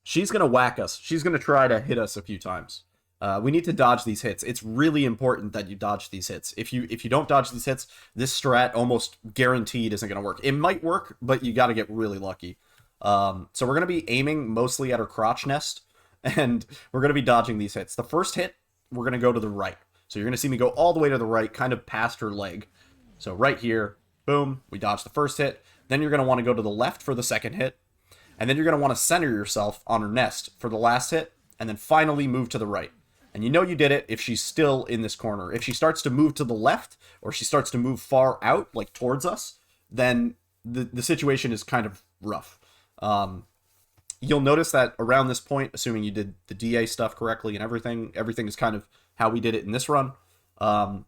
she's going to whack us. She's going to try to hit us a few times. We need to dodge these hits. It's really important that you dodge these hits. If you don't dodge these hits, this strat almost guaranteed isn't going to work. It might work, but you got to get really lucky. So we're going to be aiming mostly at her crotch nest, and we're going to be dodging these hits. The first hit, we're going to go to the right. So you're going to see me go all the way to the right, kind of past her leg. So right here, boom, we dodge the first hit. Then you're going to want to go to the left for the second hit. And then you're going to want to center yourself on her nest for the last hit, and then finally move to the right. And you know you did it if she's still in this corner. If she starts to move to the left, or she starts to move far out, like towards us, then the situation is kind of rough. You'll notice that around this point, assuming you did the DA stuff correctly and everything is kind of how we did it in this run. Her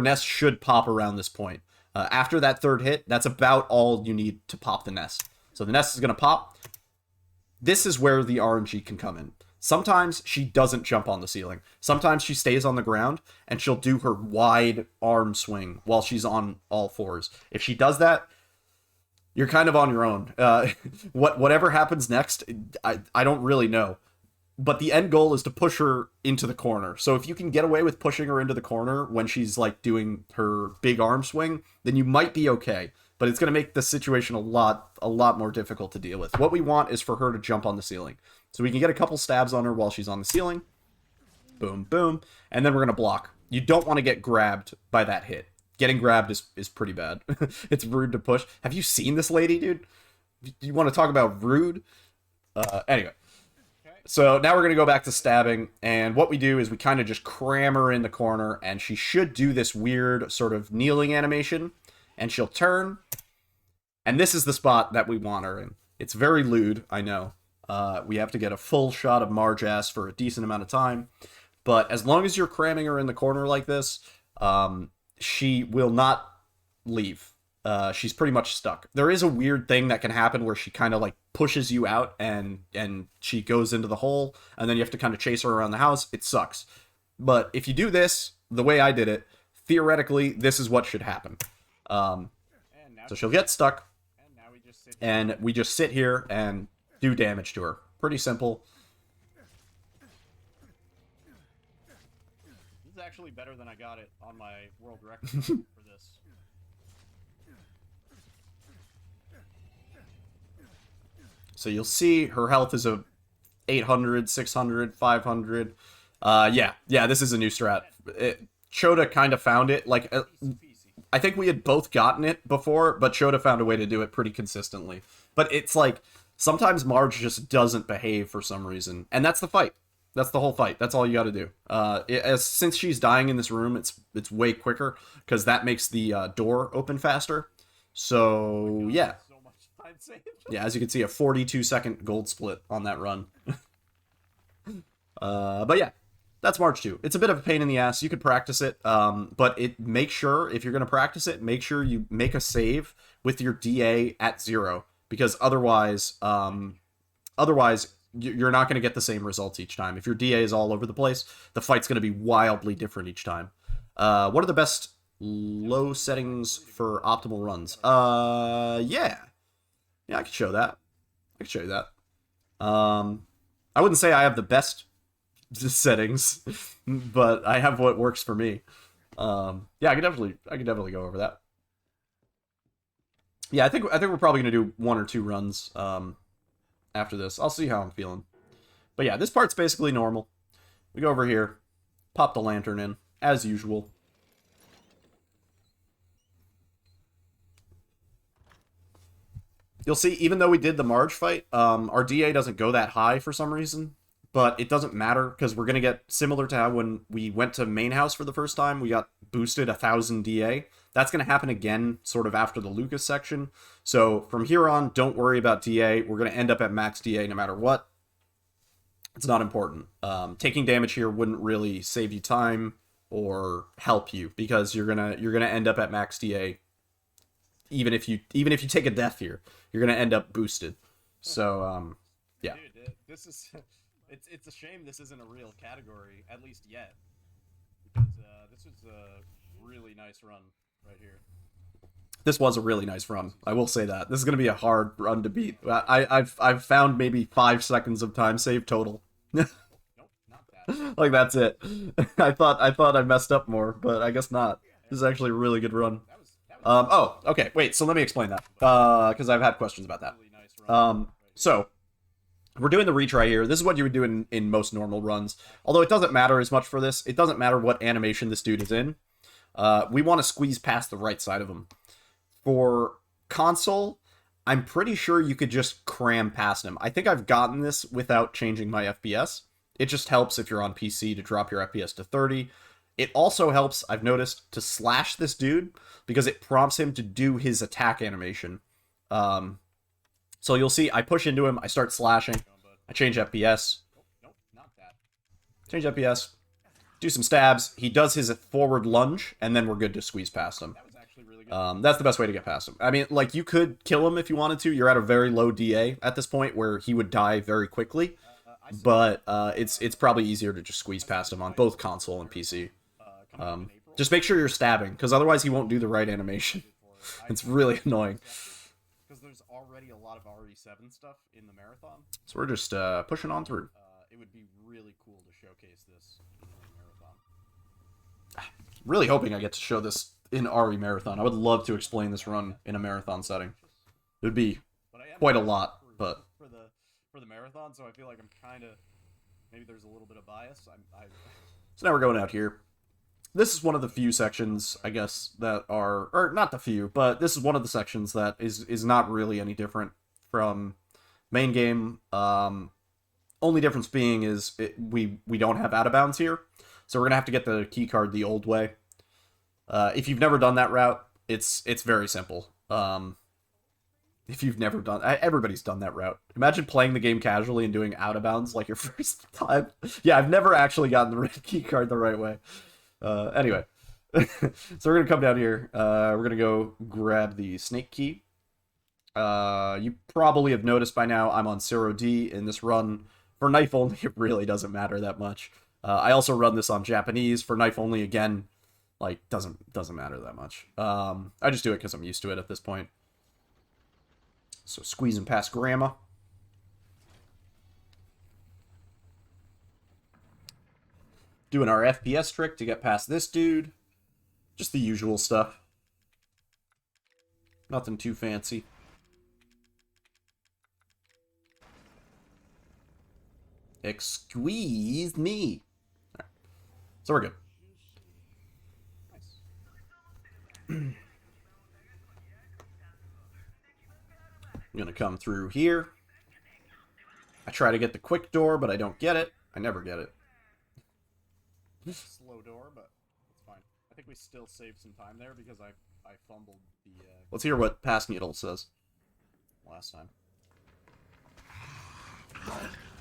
nest should pop around this point. After that third hit, that's about all you need to pop the nest. So the nest is going to pop. This is where the RNG can come in. Sometimes she doesn't jump on the ceiling. Sometimes she stays on the ground, and she'll do her wide arm swing while she's on all fours. If she does that, you're kind of on your own. Whatever happens next, I don't really know. But the end goal is to push her into the corner. So if you can get away with pushing her into the corner when she's like doing her big arm swing, then you might be okay. But it's going to make the situation a lot more difficult to deal with. What we want is for her to jump on the ceiling. So we can get a couple stabs on her while she's on the ceiling. Boom, boom. And then we're going to block. You don't want to get grabbed by that hit. Getting grabbed is pretty bad. It's rude to push. Have you seen this lady, dude? You want to talk about rude? Anyway. So now we're going to go back to stabbing. And what we do is we kind of just cram her in the corner. And she should do this weird sort of kneeling animation. And she'll turn. And this is the spot that we want her in. It's very lewd, I know. We have to get a full shot of Marge ass for a decent amount of time. But as long as you're cramming her in the corner like this, she will not leave. She's pretty much stuck. There is a weird thing that can happen where she kind of like pushes you out and she goes into the hole, and then you have to kind of chase her around the house. It sucks. But if you do this the way I did it, theoretically, this is what should happen. So she'll get stuck, and we just sit here and do damage to her. Pretty simple. This is actually better than I got it on my world record for this. So you'll see her health is a 800, 600, 500. Yeah, this is a new strat. Chota kind of found it. Like, I think we had both gotten it before, but Chota found a way to do it pretty consistently. But it's like, sometimes Marge just doesn't behave for some reason. And that's the fight. That's the whole fight. That's all you got to do. Since she's dying in this room, it's way quicker, because that makes the door open faster. So, yeah. So much time saved. Yeah, as you can see, a 42-second gold split on that run. But yeah, that's March 2. It's a bit of a pain in the ass. You could practice it, but make sure, if you're going to practice it, make sure you make a save with your DA at 0, because otherwise you're not going to get the same results each time. If your DA is all over the place, the fight's going to be wildly different each time. What are the best low settings for optimal runs? Yeah, I could show that. I could show you that. I wouldn't say I have the best settings, but I have what works for me. Yeah, I could definitely go over that. Yeah, I think we're probably gonna do 1 or 2 runs after this. I'll see how I'm feeling. But yeah, this part's basically normal. We go over here, pop the lantern in as usual. You'll see, even though we did the Marge fight, our DA doesn't go that high for some reason. But it doesn't matter, because we're going to get similar to how when we went to main house for the first time, we got boosted 1,000 DA. That's going to happen again sort of after the Lucas section. So from here on, don't worry about DA. We're going to end up at max DA no matter what. It's not important. Taking damage here wouldn't really save you time or help you, because you're gonna end up at max DA. Even if you take a death here, you're going to end up boosted. So yeah. Dude, this is... It's a shame this isn't a real category, at least yet. Because this was a really nice run right here. This was a really nice run. I will say that. This is going to be a hard run to beat. I've found maybe 5 seconds of time save total. Nope, not that. Like that's it. I thought I messed up more, but I guess not. This is actually a really good run. Oh, okay. Wait, so let me explain that. Because I've had questions about that. Really nice run. So we're doing the retry here. This is what you would do in most normal runs. Although it doesn't matter as much for this. It doesn't matter what animation this dude is in. We want to squeeze past the right side of him. For console, I'm pretty sure you could just cram past him. I think I've gotten this without changing my FPS. It just helps if you're on PC to drop your FPS to 30. It also helps, I've noticed, to slash this dude because it prompts him to do his attack animation. So you'll see, I push into him, I start slashing, I change FPS, Nope, not that. change FPS, do some stabs, he does his forward lunge, and then we're good to squeeze past him. That was actually really good. That's the best way to get past him. I mean, like, you could kill him if you wanted to. You're at a very low DA at this point where he would die very quickly. But it's probably easier to just squeeze past him on both console and PC. Just make sure you're stabbing, because otherwise he won't do the right animation. It's really annoying. Because there's already a lot of RE7 stuff in the marathon. So we're just pushing on through. It would be really cool to showcase this in the marathon. Really hoping I get to show this in RE Marathon. I would love to explain this run in a marathon setting. It would be But I am quite a lot, but... for the marathon, so I feel like I'm kind of maybe there's a little bit of bias. So now we're going out here. This is one of the few sections, I guess, that are... Or, not the few, but this is one of the sections that is not really any different from main game. Only difference being is we don't have out of bounds here. So we're going to have to get the key card the old way. If you've never done that route, it's very simple. If you've never done... Everybody's done that route. Imagine playing the game casually and doing out of bounds like your first time. Yeah, I've never actually gotten the red key card the right way. Anyway. So we're going to come down here. We're going to go grab the snake key. You probably have noticed by now I'm on 0D in this run. For knife only, it really doesn't matter that much. I also run this on Japanese. For knife only, again, like, doesn't matter that much. I just do it because I'm used to it at this point. So squeezing past Grandma. Doing our FPS trick to get past this dude. Just the usual stuff. Nothing too fancy. Excuse me. Right. So we're good. Nice. I'm gonna come through here. I try to get the quick door, but I don't get it. I never get it. Slow door, but it's fine. I think we still saved some time there because I fumbled the Let's hear what Pass Needle says. last time.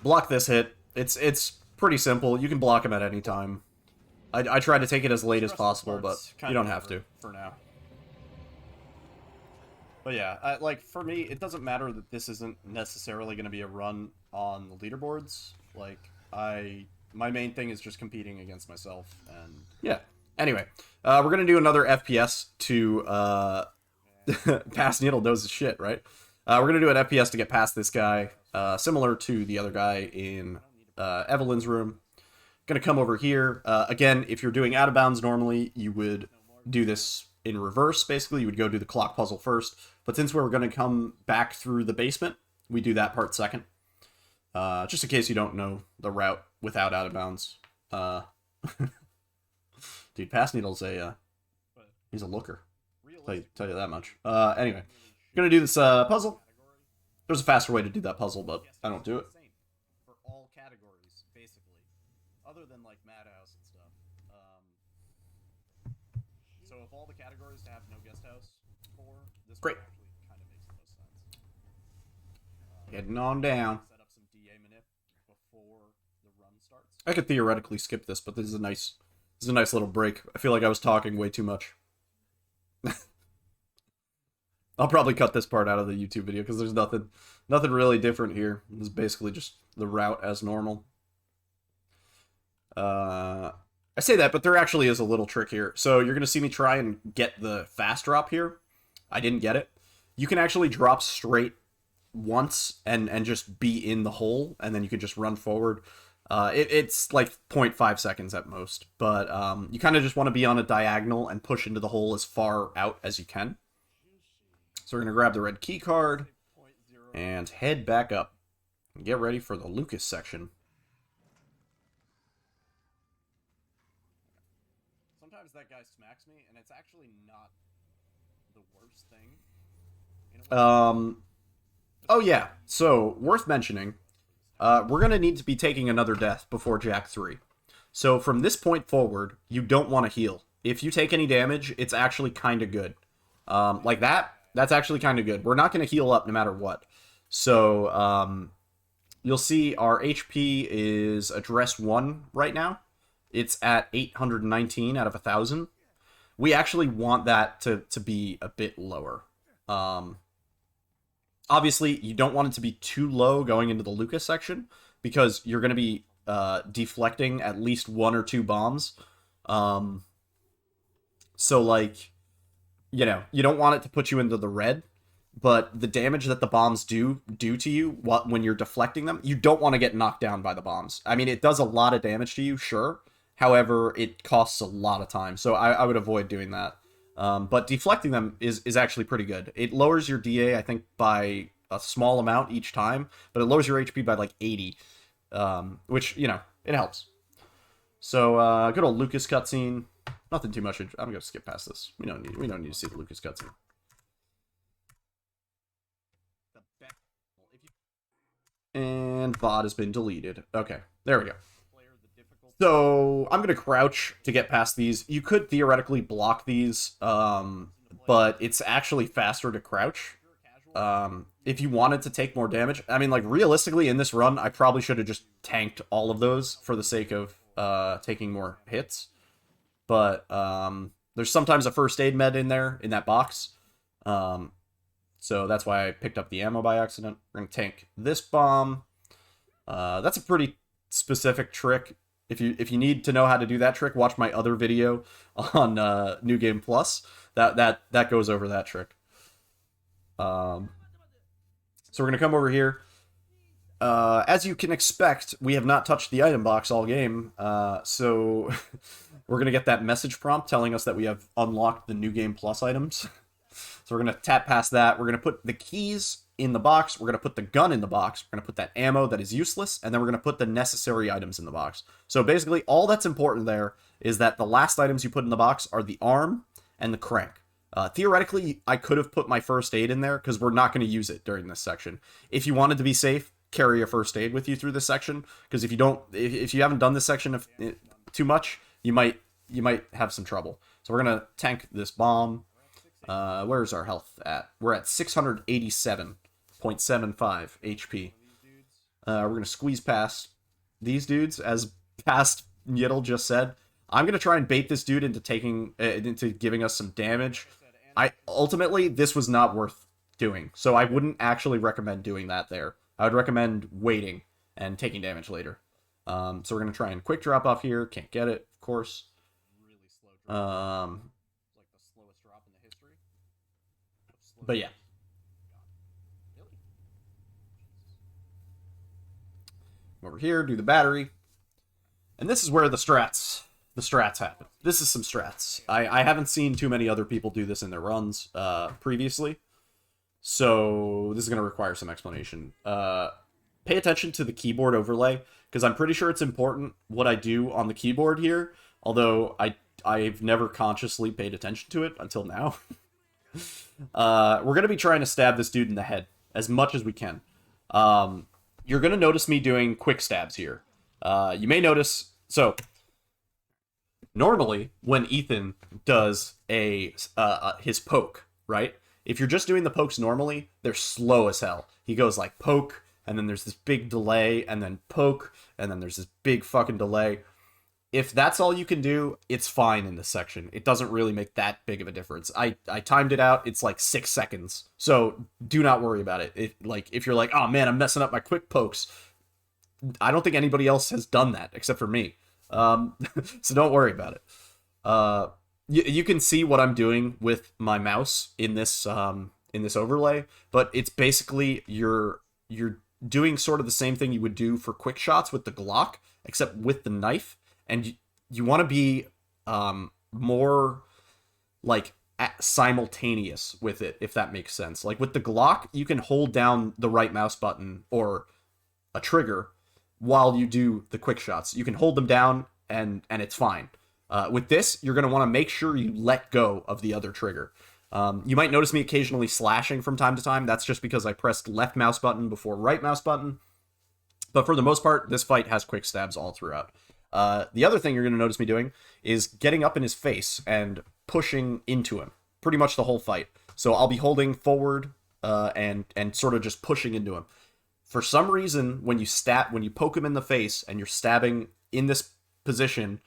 Block this hit. It's pretty simple. You can block him at any time. I try to take it as late as possible, but you don't have to. For now. But yeah, like, for me, it doesn't matter that this isn't necessarily going to be a run on the leaderboards. Like, my main thing is just competing against myself, and... Yeah. Anyway, we're gonna do another FPS to, Pass Needle knows his shit, right? We're gonna do an FPS to get past this guy, similar to the other guy in, Evelyn's room. Gonna come over here. Again, if you're doing out of bounds normally, you would do this in reverse, basically. You would go do the clock puzzle first. But since we're gonna come back through the basement, we do that part second. Just in case you don't know the route without out of bounds. Dude, Pass Needle's he's a looker. Tell you that much. Anyway, gonna do this puzzle. There's a faster way to do that puzzle, but I don't do it. For all categories, basically, other than like Madhouse and stuff. So if all the categories have no guest house for this, Great. one actually kind of makes the most sense. Heading on down. Set up some DA manip before the run starts. I could theoretically skip this, but this is a nice little break. I feel like I was talking way too much. I'll probably cut this part out of the YouTube video because there's nothing really different here. This is basically just the route as normal. I say that, but there actually is a little trick here. So you're going to see me try and get the fast drop here. I didn't get it. You can actually drop straight once and just be in the hole, and then you can just run forward. It's like 0.5 seconds at most, but you kind of just want to be on a diagonal and push into the hole as far out as you can. So we're going to grab the red key card and head back up and get ready for the Lucas section. Sometimes that guy smacks me, and it's actually not the worst thing. Oh yeah, so worth mentioning, we're going to need to be taking another death before Jack 3. So from this point forward, you don't want to heal. If you take any damage, it's actually kind of good. Like that's actually kind of good. We're not going to heal up no matter what. So you'll see our HP is address 1 right now. It's at 819 out of 1,000. We actually want that to be a bit lower. Obviously, you don't want it to be too low going into the Lucas section, because you're going to be deflecting at least 1 or 2 bombs. So, like, you know, you don't want it to put you into the red, but the damage that the bombs do to you when you're deflecting them, you don't want to get knocked down by the bombs. I mean, it does a lot of damage to you, sure. However, it costs a lot of time, so I would avoid doing that. But deflecting them is actually pretty good. It lowers your DA, I think, by a small amount each time, but it lowers your HP by like 80, which, you know, it helps. So, good old Lucas cutscene. Nothing too much. I'm gonna skip past this. We don't need to see the Lucas cutscene. And bot has been deleted. Okay, there we go. So I'm going to crouch to get past these. You could theoretically block these, but it's actually faster to crouch. If you wanted to take more damage, I mean, like, realistically, in this run, I probably should have just tanked all of those for the sake of taking more hits. But there's sometimes a first aid med in there, in that box. So that's why I picked up the ammo by accident. We're going to tank this bomb. That's a pretty specific trick. If you need to know how to do that trick, watch my other video on New Game Plus. That goes over that trick. So we're gonna come over here. As you can expect, we have not touched the item box all game. So we're gonna get that message prompt telling us that we have unlocked the New Game Plus items. So we're gonna tap past that. We're gonna put the keys in the box. We're going to put the gun in the box. We're going to put that ammo that is useless. And then we're going to put the necessary items in the box. So basically, all that's important there is that the last items you put in the box are the arm and the crank. Theoretically, I could have put my first aid in there because we're not going to use it during this section. If you wanted to be safe, carry a first aid with you through this section. Because if you haven't done this section too much, you might have some trouble. So we're going to tank this bomb. Where's our health at? We're at 687. 0.75 HP. We're going to squeeze past these dudes, as past Yiddle just said. I'm going to try and bait this dude into giving us some damage. Ultimately, this was not worth doing, so I wouldn't actually recommend doing that there. I would recommend waiting and taking damage later. So we're going to try and quick drop off here. Can't get it, of course. But yeah. Over here, do the battery. And this is where the strats happen. This is some strats. I haven't seen too many other people do this in their runs previously. So this is going to require some explanation. Pay attention to the keyboard overlay, because I'm pretty sure it's important what I do on the keyboard here, although I've never consciously paid attention to it until now. We're going to be trying to stab this dude in the head as much as we can. You're going to notice me doing quick stabs here. You may notice... So, normally, when Ethan does his poke, right? If you're just doing the pokes normally, they're slow as hell. He goes like poke, and then there's this big delay, and then poke, and then there's this big fucking delay. If that's all you can do, it's fine in this section. It doesn't really make that big of a difference. I timed it out. It's like 6 seconds. So do not worry about it. If you're like, oh man, I'm messing up my quick pokes. I don't think anybody else has done that except for me. So don't worry about it. you can see what I'm doing with my mouse in this overlay, but it's basically you're doing sort of the same thing you would do for quick shots with the Glock, except with the knife, and you want to be more like simultaneous with it, if that makes sense. Like with the Glock, you can hold down the right mouse button or a trigger while you do the quick shots. You can hold them down and it's fine. With this, you're going to want to make sure you let go of the other trigger. You might notice me occasionally slashing from time to time. That's just because I pressed left mouse button before right mouse button. But for the most part, this fight has quick stabs all throughout. The other thing you're going to notice me doing is getting up in his face and pushing into him pretty much the whole fight. So I'll be holding forward and sort of just pushing into him. For some reason, when you poke him in the face and you're stabbing in this position,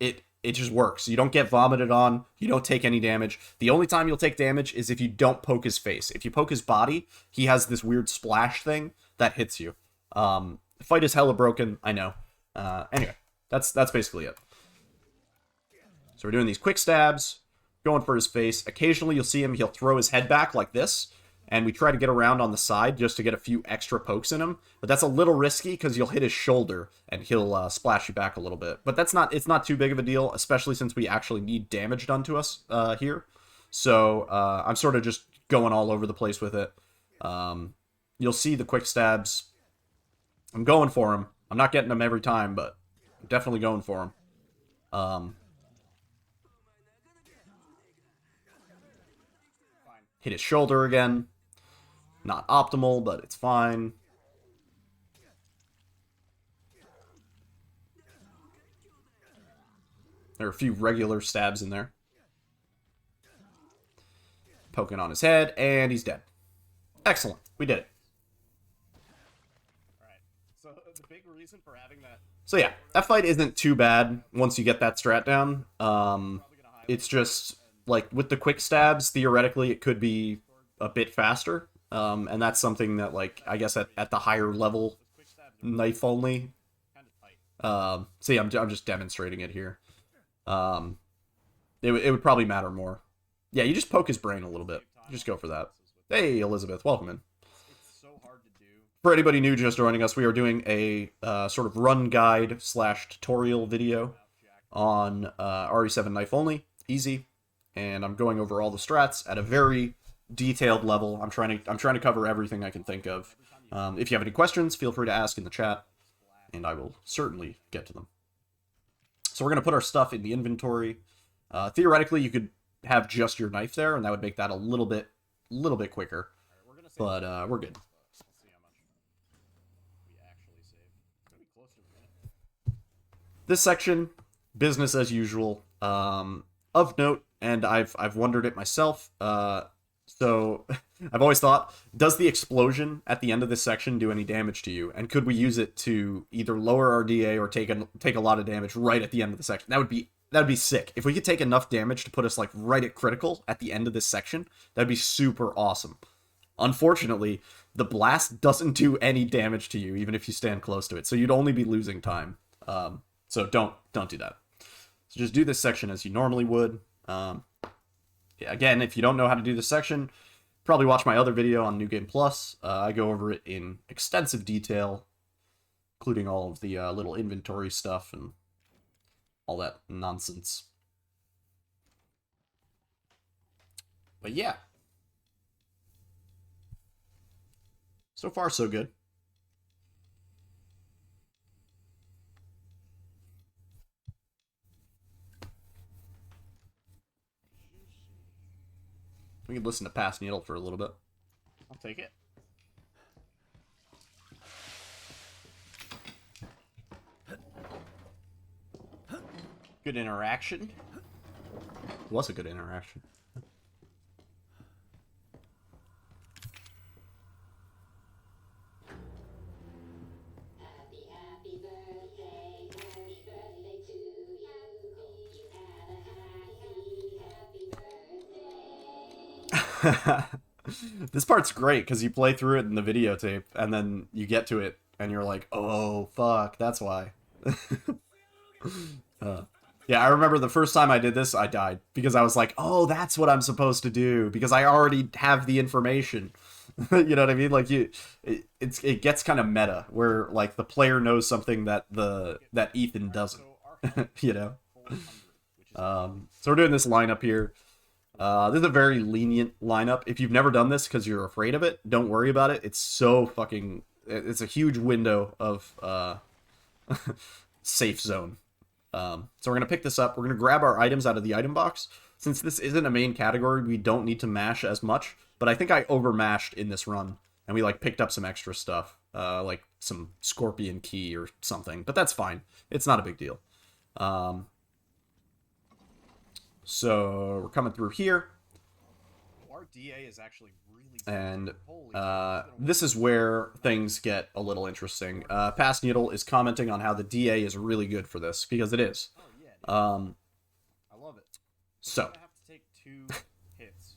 it just works. You don't get vomited on. You don't take any damage. The only time you'll take damage is if you don't poke his face. If you poke his body, he has this weird splash thing that hits you. The fight is hella broken, I know. Anyway, that's basically it. So we're doing these quick stabs, going for his face. Occasionally you'll see him, he'll throw his head back like this, and we try to get around on the side just to get a few extra pokes in him. But that's a little risky because you'll hit his shoulder and he'll splash you back a little bit. But it's not too big of a deal, especially since we actually need damage done to us here. So I'm sort of just going all over the place with it. You'll see the quick stabs. I'm going for him. I'm not getting them every time, but I'm definitely going for him. Hit his shoulder again. Not optimal, but it's fine. There are a few regular stabs in there. Poking on his head, and he's dead. Excellent. We did it. So the big reason for having that... So yeah, that fight isn't too bad once you get that strat down. It's just, like, with the quick stabs, theoretically, it could be a bit faster. And that's something that, like, I guess at the higher level, knife only. See, I'm just demonstrating it here. It would probably matter more. Yeah, you just poke his brain a little bit. Just go for that. Hey, Elizabeth, welcome in. For anybody new just joining us, we are doing a sort of run guide / tutorial video on RE7 knife only, easy, and I'm going over all the strats at a very detailed level. I'm trying to cover everything I can think of. If you have any questions, feel free to ask in the chat, and I will certainly get to them. So we're gonna put our stuff in the inventory. Theoretically, you could have just your knife there, and that would make that a little bit quicker. But we're good. This section, business as usual. Of note, and I've wondered it myself. So I've always thought, does the explosion at the end of this section do any damage to you? And could we use it to either lower our DA or take a lot of damage right at the end of the section? That would be sick. If we could take enough damage to put us like right at critical at the end of this section, that'd be super awesome. Unfortunately, the blast doesn't do any damage to you, even if you stand close to it. So you'd only be losing time. So don't do that. So just do this section as you normally would. Again, if you don't know how to do this section, probably watch my other video on New Game Plus. I go over it in extensive detail, including all of the little inventory stuff and all that nonsense. But yeah. So far, so good. We can listen to Pass Needle for a little bit. I'll take it. Good interaction. It was a good interaction. This part's great because you play through it in the videotape and then you get to it and you're like, oh fuck, that's why. Yeah, I remember the first time I did this, I died because I was like, "Oh, that's what I'm supposed to do," because I already have the information. You know what I mean? Like it gets kind of meta where like the player knows something that that Ethan doesn't. You know. So we're doing this lineup here. This is a very lenient lineup. If you've never done this because you're afraid of it, don't worry about it. It's so fucking. It's a huge window of safe zone. So we're gonna pick this up. We're gonna grab our items out of the item box. Since this isn't a main category, we don't need to mash as much. But I think I overmashed in this run, and we like picked up some extra stuff, like some scorpion key or something. But that's fine. It's not a big deal. So we're coming through here. Our DA is actually really And holy this is where things get a little interesting. Past Needle is commenting on how the DA is really good for this, because it is. Oh yeah. Dude. I love it. So I'm gonna have to take 2 hits.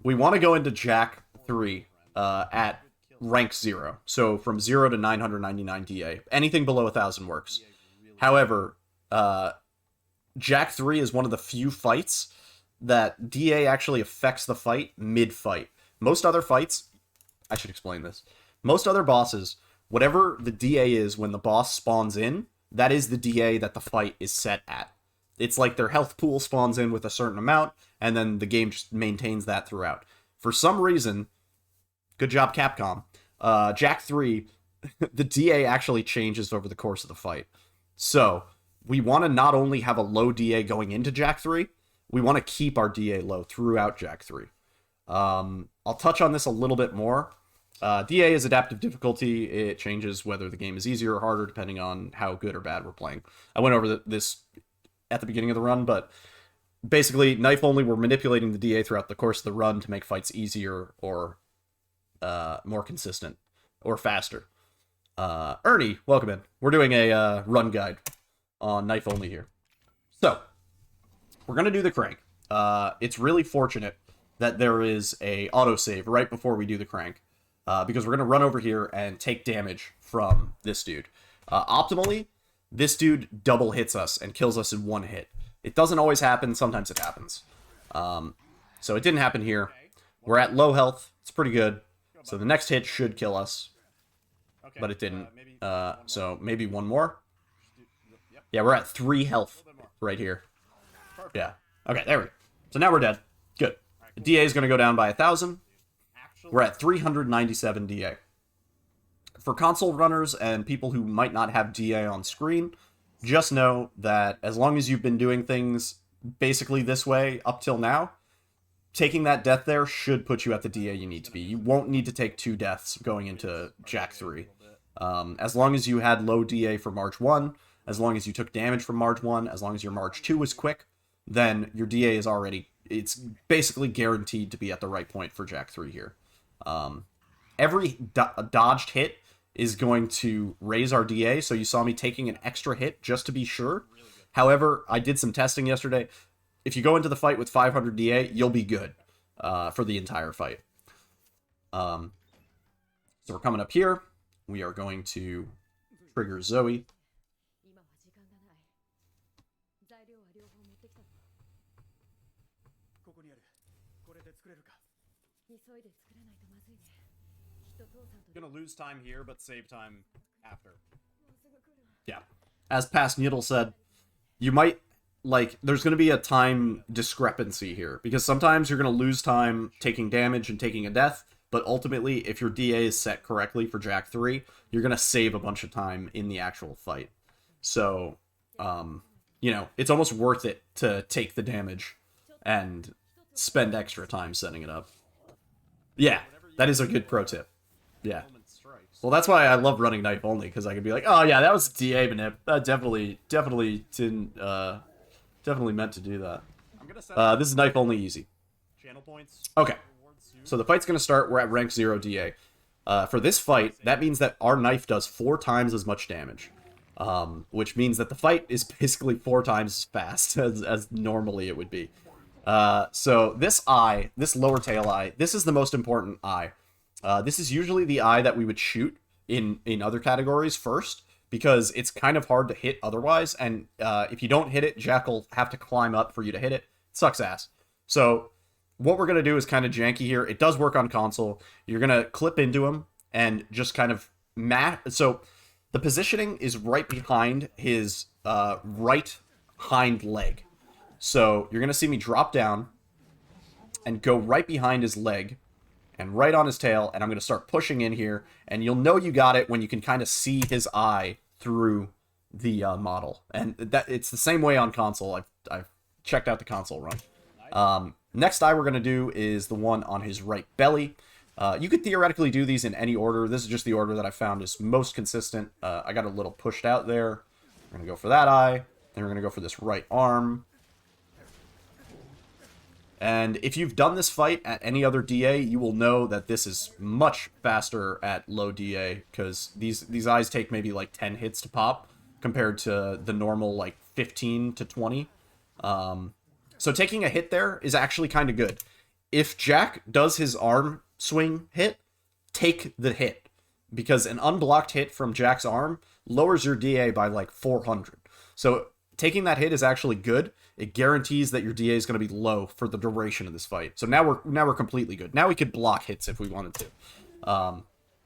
we want to go into Jack 3 at rank 0. So from 0 to 999 DA. Anything below 1,000 works. However, Jack 3 is one of the few fights that DA actually affects the fight mid-fight. Most other fights, I should explain this. Most other bosses, whatever the DA is when the boss spawns in, that is the DA that the fight is set at. It's like their health pool spawns in with a certain amount, and then the game just maintains that throughout. For some reason, good job Capcom, Jack 3, the DA actually changes over the course of the fight. So, we want to not only have a low DA going into Jack 3, we want to keep our DA low throughout Jack 3. I'll touch on this a little bit more. DA is adaptive difficulty. It changes whether the game is easier or harder depending on how good or bad we're playing. I went over this at the beginning of the run, but basically, knife only, we're manipulating the DA throughout the course of the run to make fights easier or more consistent or faster. Ernie, welcome in. We're doing a run guide on knife only here. So, we're going to do the crank. It's really fortunate that there is a autosave right before we do the crank, because we're going to run over here and take damage from this dude. Optimally, this dude double hits us and kills us in 1 hit. It doesn't always happen, sometimes it happens. So it didn't happen here. We're at low health, it's pretty good. So the next hit should kill us, but it didn't. So maybe 1 more. Yeah, we're at 3 health right here. Yeah. Okay, there we go. So now we're dead. Good. The DA is going to go down by 1,000. We're at 397 DA. For console runners and people who might not have DA on screen, just know that as long as you've been doing things basically this way up till now, taking that death there should put you at the DA you need to be. You won't need to take 2 deaths going into Jack 3. As long as you had low DA for Marge 1, as long as you took damage from Marge 1, as long as your Marge 2 was quick, then your DA is already, it's basically guaranteed to be at the right point for Jack 3 here. Every dodged hit is going to raise our DA, so you saw me taking an extra hit just to be sure. However, I did some testing yesterday. If you go into the fight with 500 DA, you'll be good for the entire fight. So we're coming up here. We are going to trigger Zoe. Gonna lose time here, but save time after. Yeah. As Past Needle said, you might, like, there's going to be a time discrepancy here, because sometimes you're going to lose time taking damage and taking a death, but ultimately, if your DA is set correctly for Jack 3, you're going to save a bunch of time in the actual fight. So, you know, it's almost worth it to take the damage and spend extra time setting it up. Yeah, that is a good pro tip. Yeah. Well, that's why I love running knife only, because I can be like, oh yeah, that was DA manip. That definitely didn't, definitely meant to do that. This is knife only easy. Channel points. Okay. So the fight's gonna start. We're at rank 0 DA. For this fight, that means that our knife does 4 times as much damage. Which means that the fight is basically 4 times as fast as normally it would be. So this eye, this lower tail eye, this is the most important eye. This is usually the eye that we would shoot in other categories first, because it's kind of hard to hit otherwise, and if you don't hit it, Jack will have to climb up for you to hit it. It sucks ass. So what we're going to do is kind of janky here. It does work on console. You're going to clip into him and just kind of so the positioning is right behind his right hind leg. So you're going to see me drop down and go right behind his leg and right on his tail, and I'm going to start pushing in here, and you'll know you got it when you can kind of see his eye through the model. And that it's the same way on console. I've checked out the console run. Next eye we're going to do is the one on his right belly. You could theoretically do these in any order. This is just the order that I found is most consistent. I got a little pushed out there. We're going to go for that eye. Then we're going to go for this right arm. And if you've done this fight at any other DA, you will know that this is much faster at low DA, because these eyes take maybe like 10 hits to pop, compared to the normal like 15 to 20. So taking a hit there is actually kind of good. If Jack does his arm swing hit, take the hit, because an unblocked hit from Jack's arm lowers your DA by like 400. So taking that hit is actually good. It guarantees that your DA is going to be low for the duration of this fight. So now we're completely good. Now we could block hits if we wanted to.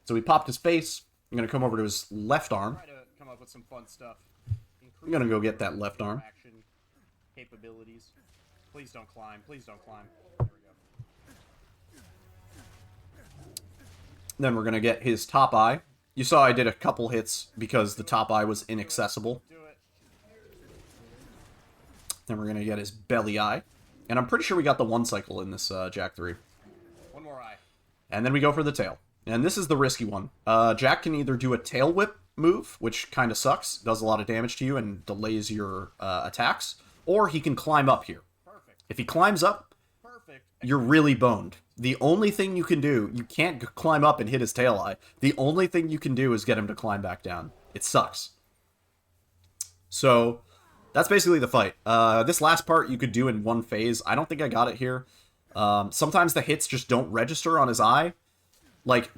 So we popped his face. I'm going to come over to his left arm. Try to come up with some fun stuff. I'm going to go get that left arm. Action capabilities. Please don't climb. Please don't climb. There we go. Then we're going to get his top eye. You saw I did a couple hits because the top eye was inaccessible. Do it. Then we're going to get his belly eye. And I'm pretty sure we got the one cycle in this Jack 3. One more eye. And then we go for the tail. And this is the risky one. Jack can either do a tail whip move, which kind of sucks, does a lot of damage to you and delays your attacks, or he can climb up here. Perfect. If he climbs up, Perfect. you're really boned. The only thing you can do, you can't climb up and hit his tail eye. The only thing you can do is get him to climb back down. It sucks. So that's basically the fight. This last part you could do in one phase. I don't think I got it here. Sometimes the hits just don't register on his eye. Like,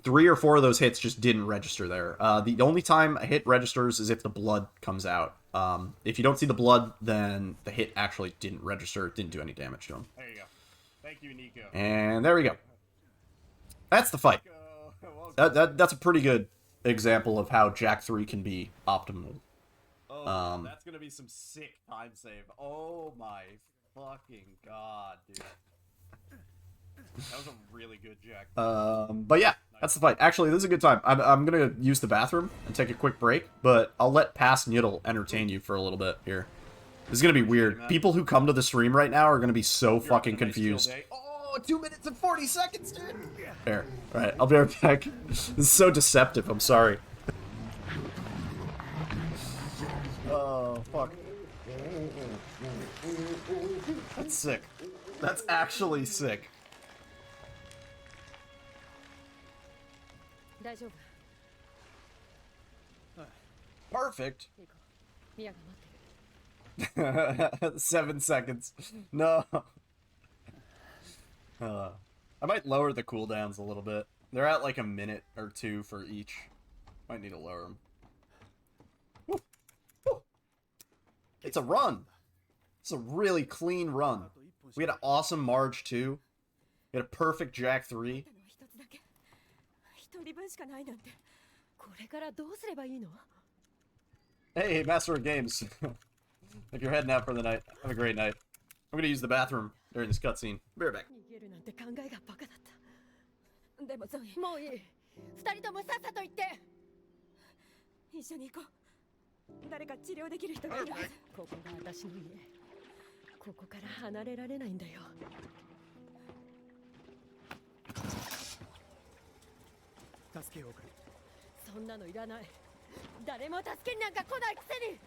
3 or 4 of those hits just didn't register there. The only time a hit registers is if the blood comes out. If you don't see the blood, then the hit actually didn't register. It didn't do any damage to him. There you go. Thank you, Nico. And there we go. That's the fight. That's a pretty good example of how Jack 3 can be optimal. Oh, that's gonna be some sick time save. Oh my fucking god, dude. That was a really good Jack. But yeah, that's the fight. Actually, this is a good time. I'm gonna use the bathroom and take a quick break, but I'll let Past Noodle entertain you for a little bit here. This is gonna be weird. People who come to the stream right now are gonna be so fucking confused. Oh, 2 minutes and 40 seconds, dude! There. Alright, I'll be right back. This is so deceptive, I'm sorry. Oh, fuck. That's sick. That's actually sick. 大丈夫 Perfect. 行こうミアが待ってる 7 seconds. No. I might lower the cooldowns a little bit. They're at like a minute or 2 for each. Might need to lower them. Woo. Woo. It's a run. It's a really clean run. We had an awesome Marge 2. We had a perfect Jack 3. 一つだけ一人分しかないなんてこれからどうすればいいの Hey, Master of Games. If you're heading out for the night, have a great night. I'm gonna use the bathroom during this cutscene. Be right back. 逃げるなんて考えがバカだったでもゾイもういい二人ともさっさと行って一緒に行こう誰か治療できる人がいるはずここが私の家ここから離れられないんだよ助けようかそんなのいらない誰も助けになんか来ないくせに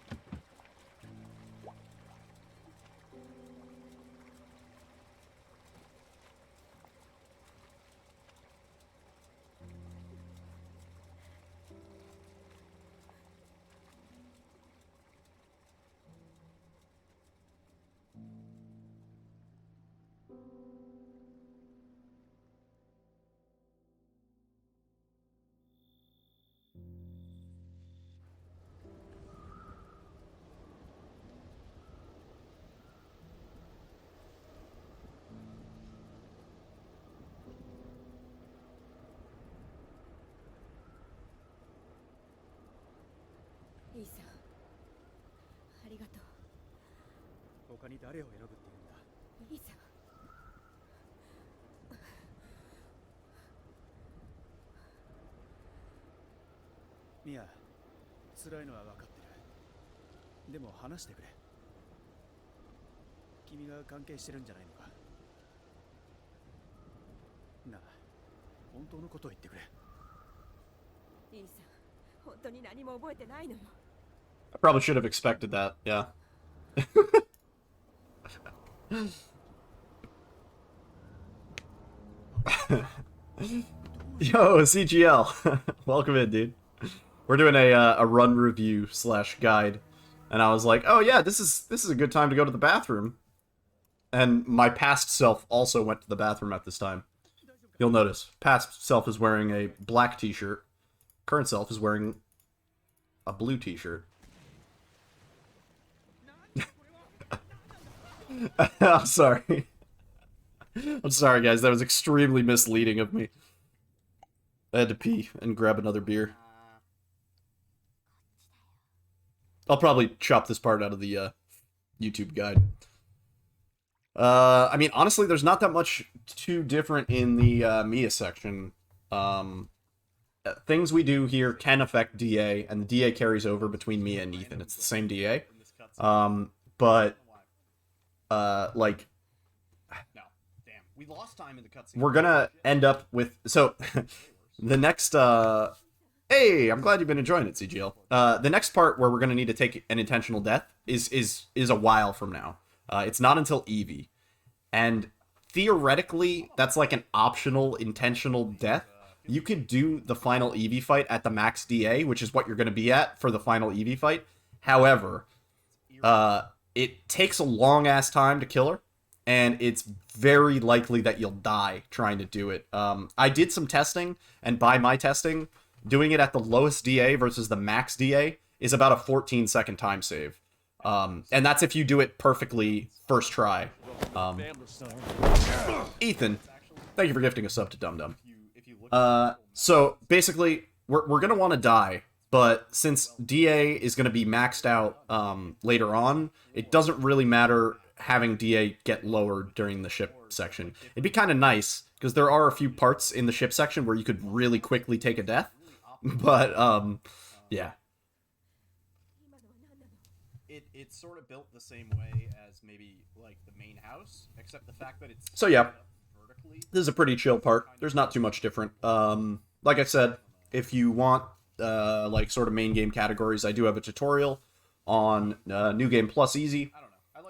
他に誰を選ぶって言うんだ。いいさ。ミヤ、辛いのは分かってる。でも話してくれ。君が関係してるんじゃないのか。なあ、本当のことを言ってくれ。いいさ。本当に何も覚えてないのよ。I probably should have expected that, yeah. Yo, CGL. Welcome in, dude. We're doing a run review / guide. And I was like, oh yeah, this is a good time to go to the bathroom. And my past self also went to the bathroom at this time. You'll notice, past self is wearing a black t-shirt. Current self is wearing a blue t-shirt. I'm sorry. I'm sorry, guys. That was extremely misleading of me. I had to pee and grab another beer. I'll probably chop this part out of the YouTube guide. I mean, honestly, there's not that much too different in the Mia section. Things we do here can affect DA, and the DA carries over between Mia and Ethan. It's the same DA. But like, No, damn. We lost time in the cutscene. we're gonna end up with, so the next hey, I'm glad you've been enjoying it, CGL. The next part where we're gonna need to take an intentional death is a while from now. It's not until Evie, and theoretically that's like an optional intentional death. You could do the final Evie fight at the max DA, which is what you're gonna be at for the final Evie fight. However, it takes a long ass time to kill her, and it's very likely that you'll die trying to do it. I did some testing, and by my testing, doing it at the lowest DA versus the max DA is about a 14-second time save. And that's if you do it perfectly first try. Ethan, thank you for gifting a sub to Dum Dum. So basically, we're gonna want to die. But since DA is going to be maxed out later on, it doesn't really matter having DA get lowered during the ship section. It'd be kind of nice, because there are a few parts in the ship section where you could really quickly take a death. But, yeah. It's sort of built the same way as maybe, like, the main house, except the fact that it's... So, yeah. Vertically. This is a pretty chill part. There's not too much different. Like I said, if you want... like sort of main game categories, I do have a tutorial on New Game Plus Easy,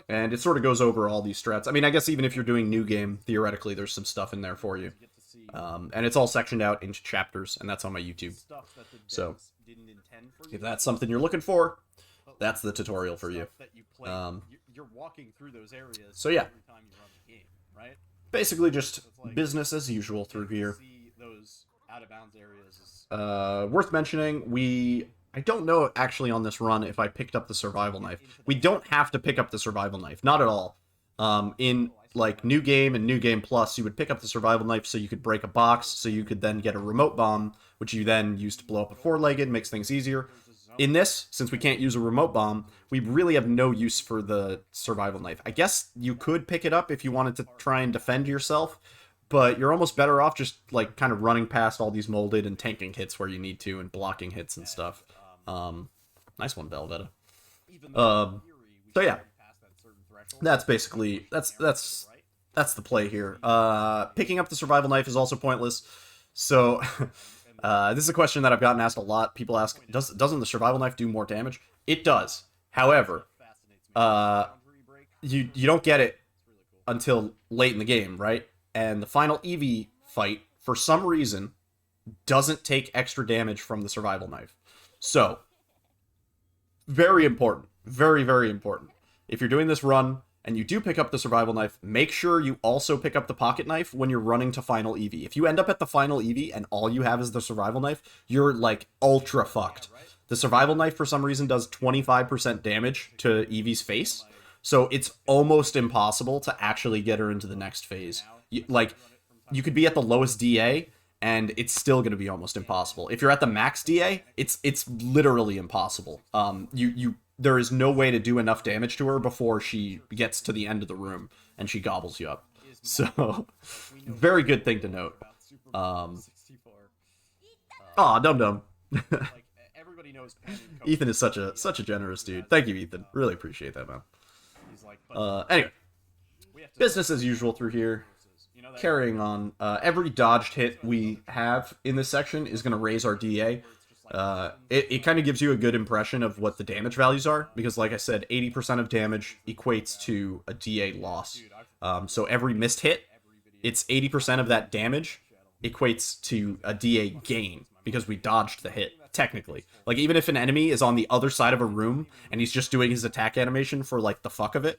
and it sort of goes over all these strats. I mean, I guess even if you're doing New Game, theoretically there's some stuff in there for you, and it's all sectioned out into chapters, and that's on my YouTube. So if that's something you're looking for, that's the tutorial for you. You're walking through those areas. So yeah, every time you run the game, right? basically just business as usual through here. Those out of bounds areas is... Worth mentioning, I don't know actually on this run if I picked up the survival knife. We don't have to pick up the survival knife, not at all. In like New Game and New Game Plus, you would pick up the survival knife so you could break a box, so you could then get a remote bomb, which you then use to blow up a four-legged, makes things easier. In this, since we can't use a remote bomb, we really have no use for the survival knife. I guess you could pick it up if you wanted to try and defend yourself, but you're almost better off just, like, kind of running past all these molded and tanking hits where you need to and blocking hits and stuff. Nice one, Velveta. So yeah, that's basically, that's the play here. Picking up the survival knife is also pointless. So, this is a question that I've gotten asked a lot. People ask, doesn't the survival knife do more damage? It does. However, you don't get it until late in the game, right? And the final Evie fight, for some reason, doesn't take extra damage from the survival knife. So, very important. Very, very important. If you're doing this run, and you do pick up the survival knife, make sure you also pick up the pocket knife when you're running to final Evie. If you end up at the final Evie and all you have is the survival knife, you're, like, ultra fucked. The survival knife, for some reason, does 25% damage to Evie's face, so it's almost impossible to actually get her into the next phase. You could be at the lowest DA, and it's still going to be almost impossible. If you're at the max DA, it's literally impossible. You there is no way to do enough damage to her before she gets to the end of the room and she gobbles you up. So, very good thing to note. Aw, dum-dum. Like, everybody knows Penn and Coach. Ethan is such a generous dude. Thank you, Ethan. Really appreciate that, man. He's like, but Anyway, we have to business as usual through here. you know that Carrying on, every dodged hit we have in this section is going to raise our DA. It kind of gives you a good impression of what the damage values are, because like I said, 80% of damage equates to a DA loss. So every missed hit, it's 80% of that damage equates to a DA gain, because we dodged the hit, technically. Like, even if an enemy is on the other side of a room, and he's just doing his attack animation for, like, the fuck of it,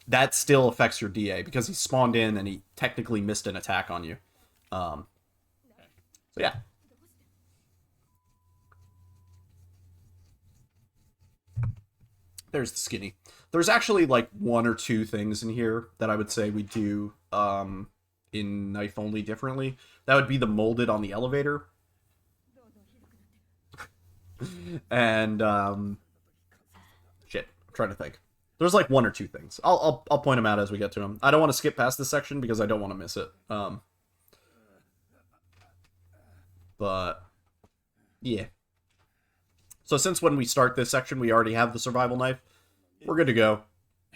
that still affects your DA, because he spawned in and he technically missed an attack on you. So yeah. There's the skinny. There's actually, like, 1 or 2 things in here that I would say we do, in Knife Only differently. That would be the molded on the elevator. And, shit, I'm trying to think. There's like 1 or 2 things. I'll point them out as we get to them. I don't want to skip past this section because I don't want to miss it. But, yeah. So since when we start this section, we already have the survival knife, we're good to go.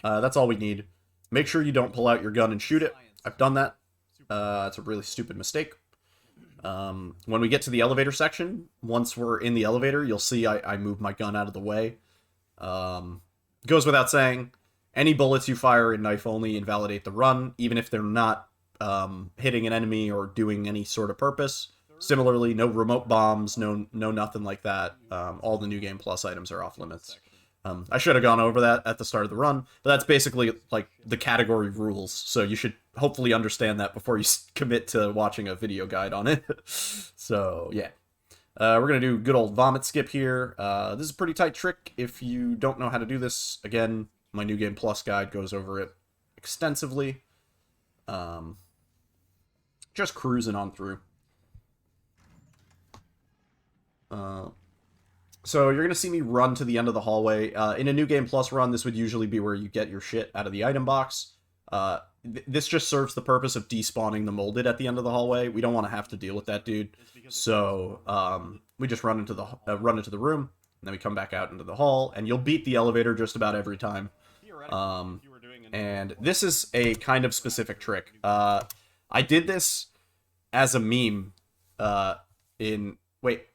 That's all we need. Make sure you don't pull out your gun and shoot it. I've done that. It's a really stupid mistake. When we get to the elevator section, once we're in the elevator, you'll see I move my gun out of the way. Goes without saying, any bullets you fire in Knife Only invalidate the run, even if they're not hitting an enemy or doing any sort of purpose. Similarly, no remote bombs, no nothing like that. All the New Game Plus items are off limits. I should have gone over that at the start of the run, but that's basically like the category rules, so you should hopefully understand that before you commit to watching a video guide on it. So, yeah. We're going to do good old vomit skip here. This is a pretty tight trick if you don't know how to do this. Again, my New Game Plus guide goes over it extensively. Just cruising on through. So you're going to see me run to the end of the hallway. In a New Game Plus run, this would usually be where you get your shit out of the item box. This just serves the purpose of despawning the molded at the end of the hallway. We don't want to have to deal with that dude. So we just run into the room, and then we come back out into the hall, and you'll beat the elevator just about every time. And this is a kind of specific trick. I did this as a meme Wait.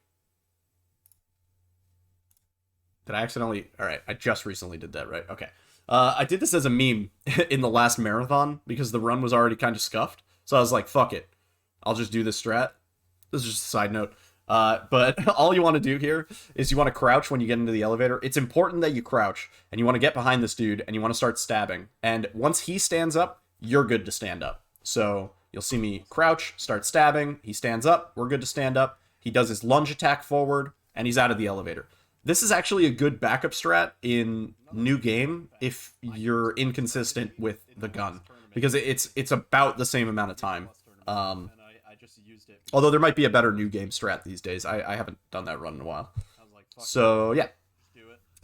Did I accidentally... Alright, I just recently did that, right? Okay. I did this as a meme in the last marathon because the run was already kind of scuffed. So I was like, fuck it. I'll just do this strat. This is just a side note. But all you want to do here is you want to crouch when you get into the elevator. It's important that you crouch, and you want to get behind this dude, and you want to start stabbing. And once he stands up, you're good to stand up. So you'll see me crouch, start stabbing. He stands up. We're good to stand up. He does his lunge attack forward, and he's out of the elevator. This is actually a good backup strat in New Game if you're inconsistent with the gun, because it's about the same amount of time. Although there might be a better New Game strat these days. I haven't done that run in a while. So yeah,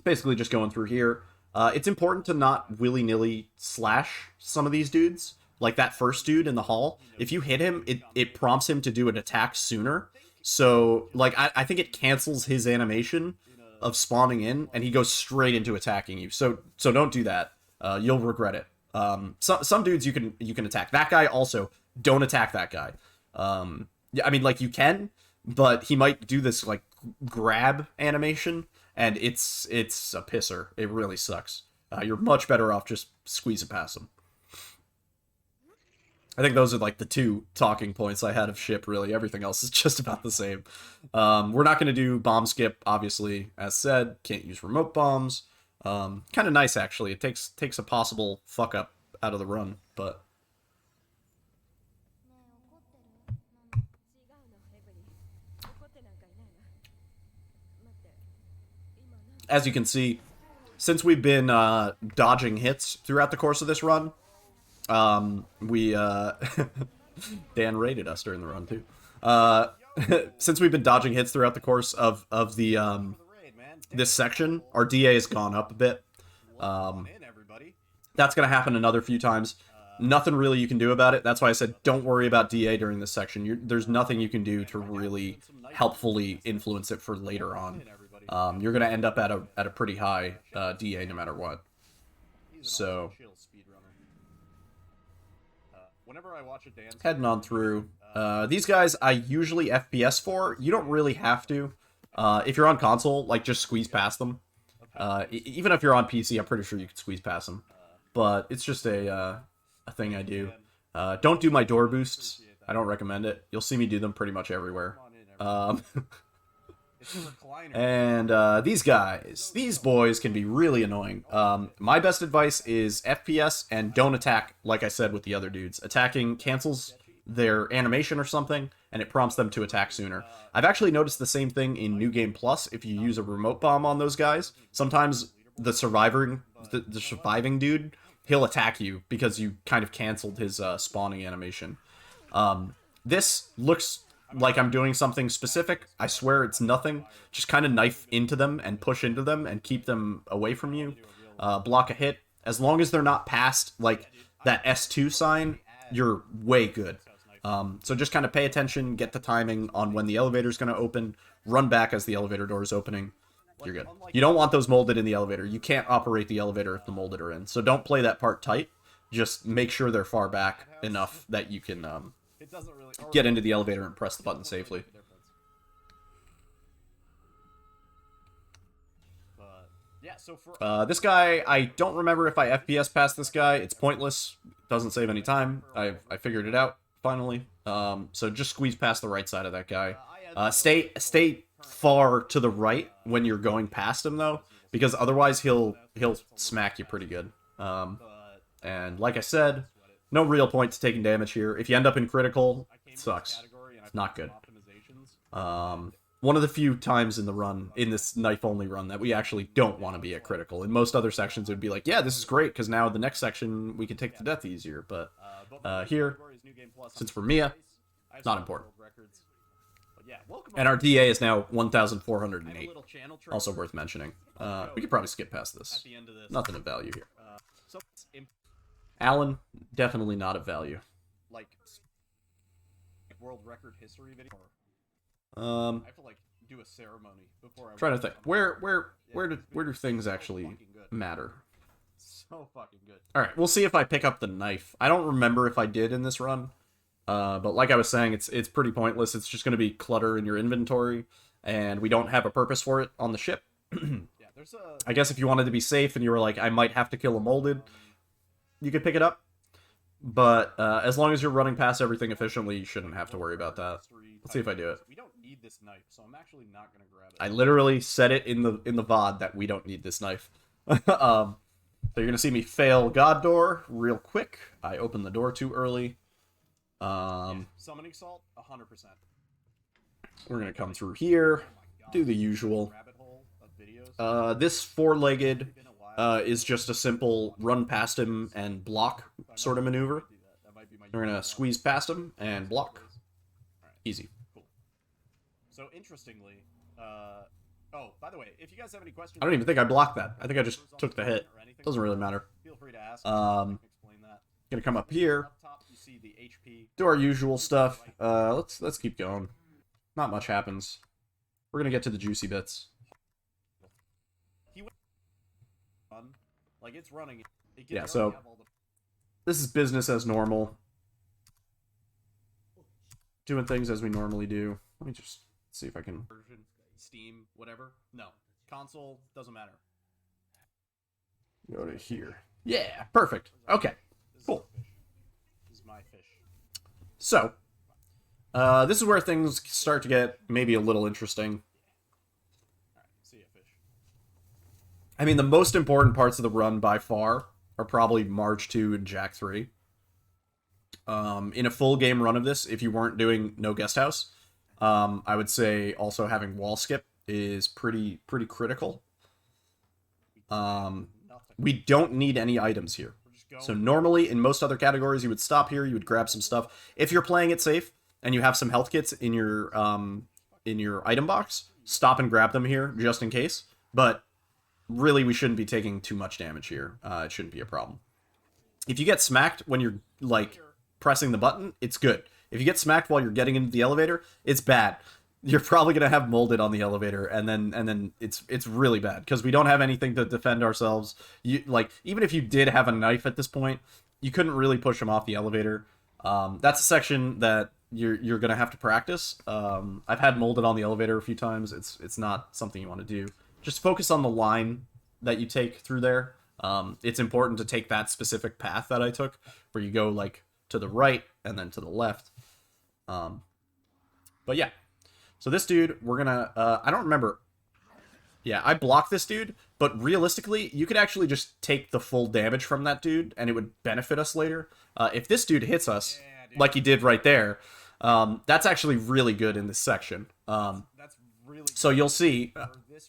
basically just going through here. It's important to not willy-nilly slash some of these dudes. Like that first dude in the hall. If you hit him, it prompts him to do an attack sooner. So like I think it cancels his animation of spawning in, and he goes straight into attacking you. So don't do that. You'll regret it. Some dudes you can attack. That guy also, don't attack that guy. Yeah, I mean, like, you can, but he might do this like grab animation, and it's a pisser. It really sucks. You're much better off just squeezing past him. I think those are like the 2 talking points I had of ship, really. Everything else is just about the same. We're not going to do bomb skip, obviously, as said. Can't use remote bombs. Kind of nice, actually. It takes a possible fuck up out of the run, but... As you can see, since we've been dodging hits throughout the course of this run, Dan raided us during the run too. Since we've been dodging hits throughout the course of the this section, our DA has gone up a bit. That's going to happen another few times. Nothing really you can do about it. That's why I said don't worry about DA during this section. There's nothing you can do to really helpfully influence it for later on. You're going to end up at a pretty high DA no matter what. So, heading on through. These guys I usually FPS for. You don't really have to. If you're on console, like, just squeeze past them. Even if you're on PC, I'm pretty sure you can squeeze past them. But it's just a thing I do. Don't do my door boosts. I don't recommend it. You'll see me do them pretty much everywhere. And these guys, these boys can be really annoying. My best advice is FPS and don't attack, like I said with the other dudes. Attacking cancels their animation or something, and it prompts them to attack sooner. I've actually noticed the same thing in New Game Plus. If you use a remote bomb on those guys, sometimes the surviving dude, he'll attack you because you kind of canceled his spawning animation. This looks like I'm doing something specific. I swear it's nothing. Just kind of knife into them and push into them and keep them away from you. Block a hit. As long as they're not past, like, that S2 sign, you're way good. So just kind of pay attention, get the timing on when the elevator's going to open, run back as the elevator door is opening. You're good. You don't want those molded in the elevator. You can't operate the elevator if the molded are in. So don't play that part tight. Just make sure they're far back enough that you can get into the elevator and press the button safely. This guy, I don't remember if I FPS past this guy. It's pointless. Doesn't save any time. I figured it out, finally. So just squeeze past the right side of that guy. Stay far to the right when you're going past him, though, because otherwise he'll smack you pretty good. And like I said, no real point to taking damage here. If you end up in critical, it sucks. It's not good. One of the few times in the run, in this knife-only run, that we actually don't want to be at critical. In most other sections, it would be like, yeah, this is great, because now the next section, we can take the death easier. But here, since we're Mia, it's not important. And our DA is now 1,408. Also worth mentioning. We could probably skip past this. Nothing of value here. Alan, definitely not of value. Like, world record history video. I have to, like, do a ceremony before I trying to think. Where do things actually matter? So fucking good. Alright, we'll see if I pick up the knife. I don't remember if I did in this run. But like I was saying, it's pretty pointless. It's just going to be clutter in your inventory, and we don't have a purpose for it on the ship. I guess if you wanted to be safe and you were like, I might have to kill a molded, you could pick it up. But as long as you're running past everything efficiently, you shouldn't have to worry about that. Let's see if I do it. We don't need this knife, so I'm actually not going to grab it. I literally said it in the VOD that we don't need this knife. So you're going to see me fail God Door real quick. I opened the door too early. Summoning Salt, 100%. We're going to come through here, do the usual. This four-legged is just a simple run past him and block sort of maneuver. We're going to squeeze past him and block. Easy. Cool. So, interestingly, oh, by the way, if you guys have any questions... I don't even think I blocked that. I think I just took the hit. Doesn't really matter. Feel free to ask. Gonna come up here. Do our usual stuff. Let's keep going. Not much happens. We're gonna get to the juicy bits. Like, it's running. Yeah, so this is business as normal. Doing things as we normally do. Let me just see if I can... Steam, whatever. No. Console, doesn't matter. Go to here. Yeah, perfect. Okay, cool. This is my fish. So, this is where things start to get maybe a little interesting. Alright, see ya, fish. I mean, the most important parts of the run by far are probably Marge 2 and Jack 3. In a full game run of this, if you weren't doing no guest house, I would say also having wall skip is pretty critical. We don't need any items here. So normally, in most other categories, you would stop here, you would grab some stuff. If you're playing it safe, and you have some health kits in your item box, stop and grab them here, just in case. but really we shouldn't be taking too much damage here. It shouldn't be a problem. If you get smacked when you're, like, pressing the button, it's good. If you get smacked while you're getting into the elevator, it's bad. You're probably gonna have molded on the elevator, and then it's really bad because we don't have anything to defend ourselves. You, like, even if you did have a knife at this point, you couldn't really push him off the elevator. That's a section that you're gonna have to practice. I've had molded on the elevator a few times. It's not something you want to do. Just focus on the line that you take through there. It's important to take that specific path that I took, where you go, like, to the right and then to the left. But yeah. So this dude, we're gonna, I don't remember. Yeah, I blocked this dude, but realistically, you could actually just take the full damage from that dude, and it would benefit us later. If this dude hits us, like he did right there, that's actually really good in this section. That's really So you'll see,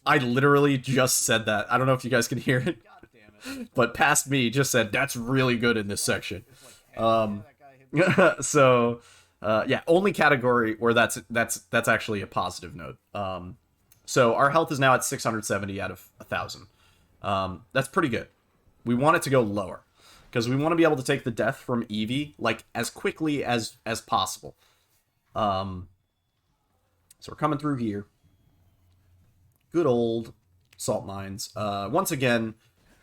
I literally just said that. I don't know if you guys can hear it, God damn it. but past me just said, that's really good in this section. It's like, hey, that guy hit me. So... yeah, only category where that's actually a positive note. So our health is now at 670 out of 1,000. That's pretty good. We want it to go lower because we want to be able to take the death from Evie, like, as quickly as possible. So we're coming through here. Good old salt mines. Once again,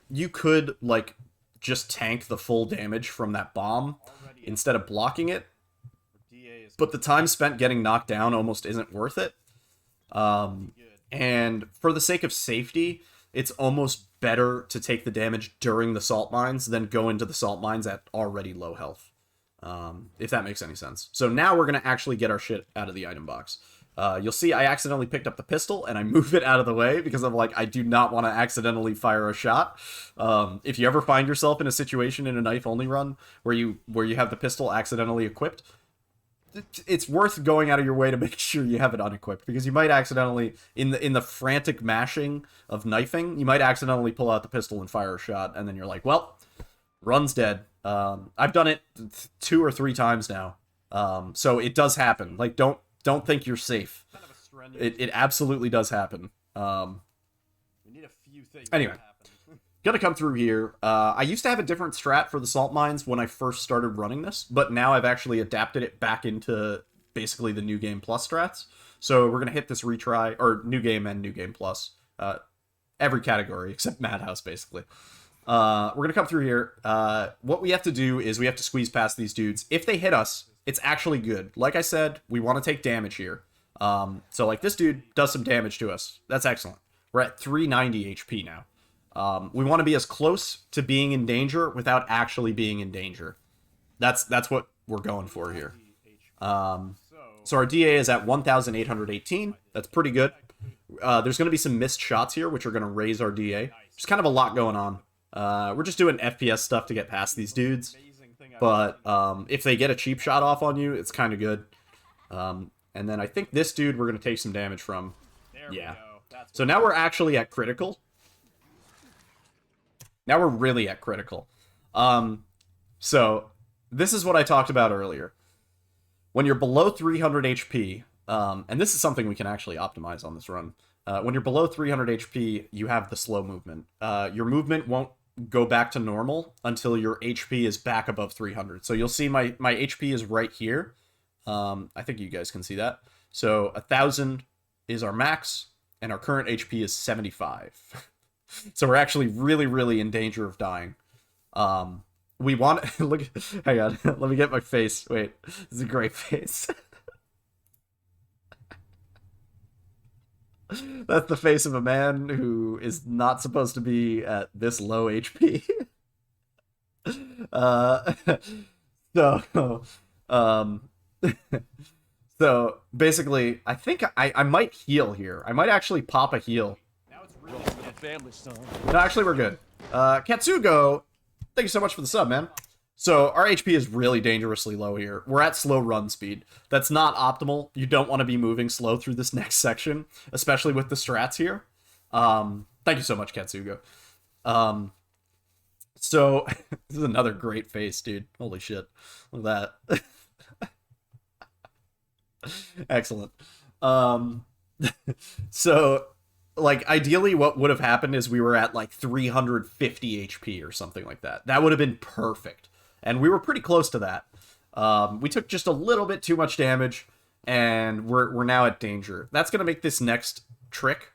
you could, like, just tank the full damage from that bomb instead of blocking it. But the time spent getting knocked down almost isn't worth it. And for the sake of safety, it's almost better to take the damage during the salt mines than go into the salt mines at already low health. If that makes any sense. So now we're going to actually get our shit out of the item box. You'll see I accidentally picked up the pistol and I move it out of the way because I'm like, I do not want to accidentally fire a shot. If you ever find yourself in a situation in a knife only run where you have the pistol accidentally equipped, it's worth going out of your way to make sure you have it unequipped, because you might accidentally, in the frantic mashing of knifing, you might accidentally pull out the pistol and fire a shot, and then you're like, well, run's dead. I've done it 2 or 3 times now, so it does happen. Like, don't think you're safe. Kind of a strenuous. It absolutely does happen. We need a few things. Anyway. To happen. Gonna come through here. I used to have a different strat for the salt mines when I first started running this, but now I've actually adapted it back into basically the New Game Plus strats. So we're gonna hit this retry, or New Game and New Game Plus. Every category except Madhouse, basically. We're gonna come through here. What we have to do is we have to squeeze past these dudes. If they hit us, it's actually good. Like I said, we want to take damage here. So, like, this dude does some damage to us. That's excellent. We're at 390 HP now. We want to be as close to being in danger without actually being in danger. That's what we're going for here. So our DA is at 1,818. That's pretty good. There's going to be some missed shots here, which are going to raise our DA. There's kind of a lot going on. We're just doing FPS stuff to get past these dudes. But if they get a cheap shot off on you, it's kind of good. And then I think this dude we're going to take some damage from. Yeah. So now we're actually at critical. Now we're really at critical. So this is what I talked about earlier. When you're below 300 HP, and this is something we can actually optimize on this run. When you're below 300 HP, you have the slow movement. Your movement won't go back to normal until your HP is back above 300. So you'll see my HP is right here. I think you guys can see that. So 1,000 is our max, and our current HP is 75. So we're actually really, really in danger of dying. We want... Look, hang on. Let me get my face. Wait. This is a great face. That's the face of a man who is not supposed to be at this low HP. So basically, I think I might heal here. I might actually pop a heal. No, actually, we're good. Katsugo, thank you so much for the sub, man. So our HP is really dangerously low here. We're at slow run speed. That's not optimal. You don't want to be moving slow through this next section, especially with the strats here. Thank you so much, Katsugo. So this is another great face, dude. Holy shit. Look at that. Excellent. So like, ideally what would have happened is we were at, like, 350 HP or something like that. That would have been perfect. And we were pretty close to that. We took just a little bit too much damage, and we're now at danger. That's going to make this next trick,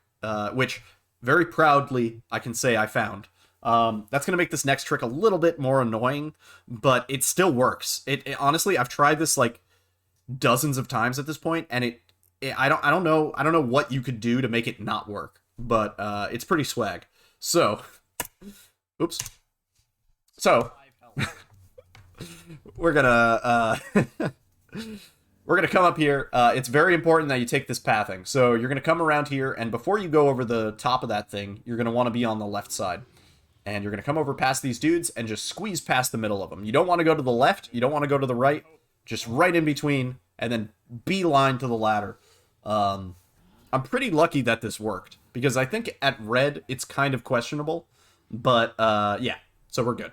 which, very proudly, I can say I found. That's going to make this next trick a little bit more annoying, but it still works. It honestly, I've tried this, like, dozens of times at this point, and I don't know what you could do to make it not work, but it's pretty swag. So, oops. So, we're gonna we're gonna come up here. It's very important that you take this pathing. So you're gonna come around here, and before you go over the top of that thing, you're gonna want to be on the left side, and you're gonna come over past these dudes and just squeeze past the middle of them. You don't want to go to the left. You don't want to go to the right. Just right in between, and then beeline to the ladder. I'm pretty lucky that this worked, because I think at red it's kind of questionable, but yeah, so we're good.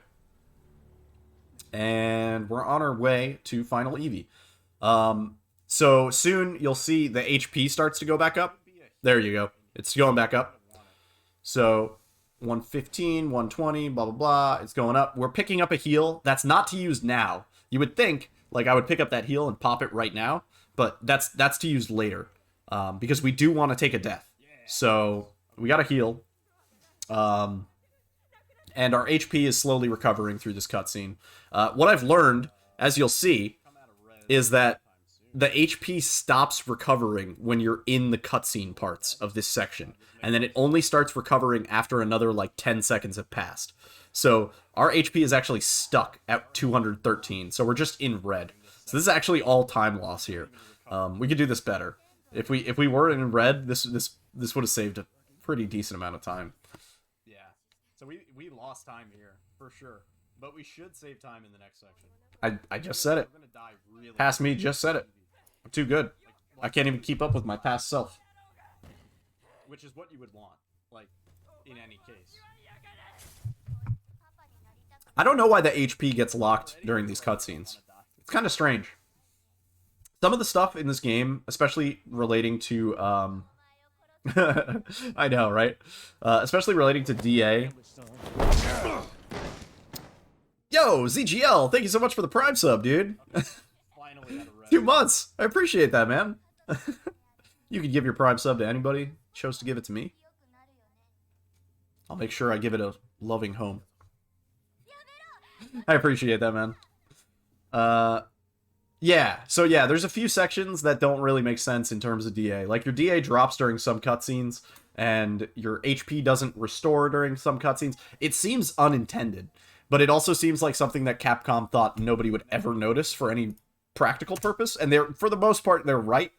And we're on our way to final Evie. So soon you'll see the HP starts to go back up. There you go. It's going back up. So 115, 120, blah, blah, blah. It's going up. We're picking up a heal. That's not to use now. You would think, like, I would pick up that heal and pop it right now, but that's to use later, because we do want to take a death. So we got a heal, and our HP is slowly recovering through this cutscene. What I've learned, as you'll see, is that the HP stops recovering when you're in the cutscene parts of this section, and then it only starts recovering after another, like, 10 seconds have passed. So our HP is actually stuck at 213, so we're just in red. So this is actually all time loss here. We could do this better. If we were in red, this would have saved a pretty decent amount of time. Yeah. So we lost time here for sure, but we should save time in the next section. I just said it. We're gonna die really Past me just said it. I'm too good. I can't even keep up with my past self. which is what you would want, like, in any case. I don't know why the HP gets locked during these cutscenes. It's kind of strange. Some of the stuff in this game, especially relating to, I know, right? Especially relating to DA. Yo, ZGL, thank you so much for the Prime sub, dude. Finally had a red. 2 months. I appreciate that, man. You could give your Prime sub to anybody. Chose to give it to me. I'll make sure I give it a loving home. I appreciate that, man. Yeah, so yeah, there's a few sections that don't really make sense in terms of DA. Like, your DA drops during some cutscenes, and your HP doesn't restore during some cutscenes. It seems unintended, but it also seems like something that Capcom thought nobody would ever notice for any practical purpose, and they're, for the most part, they're right.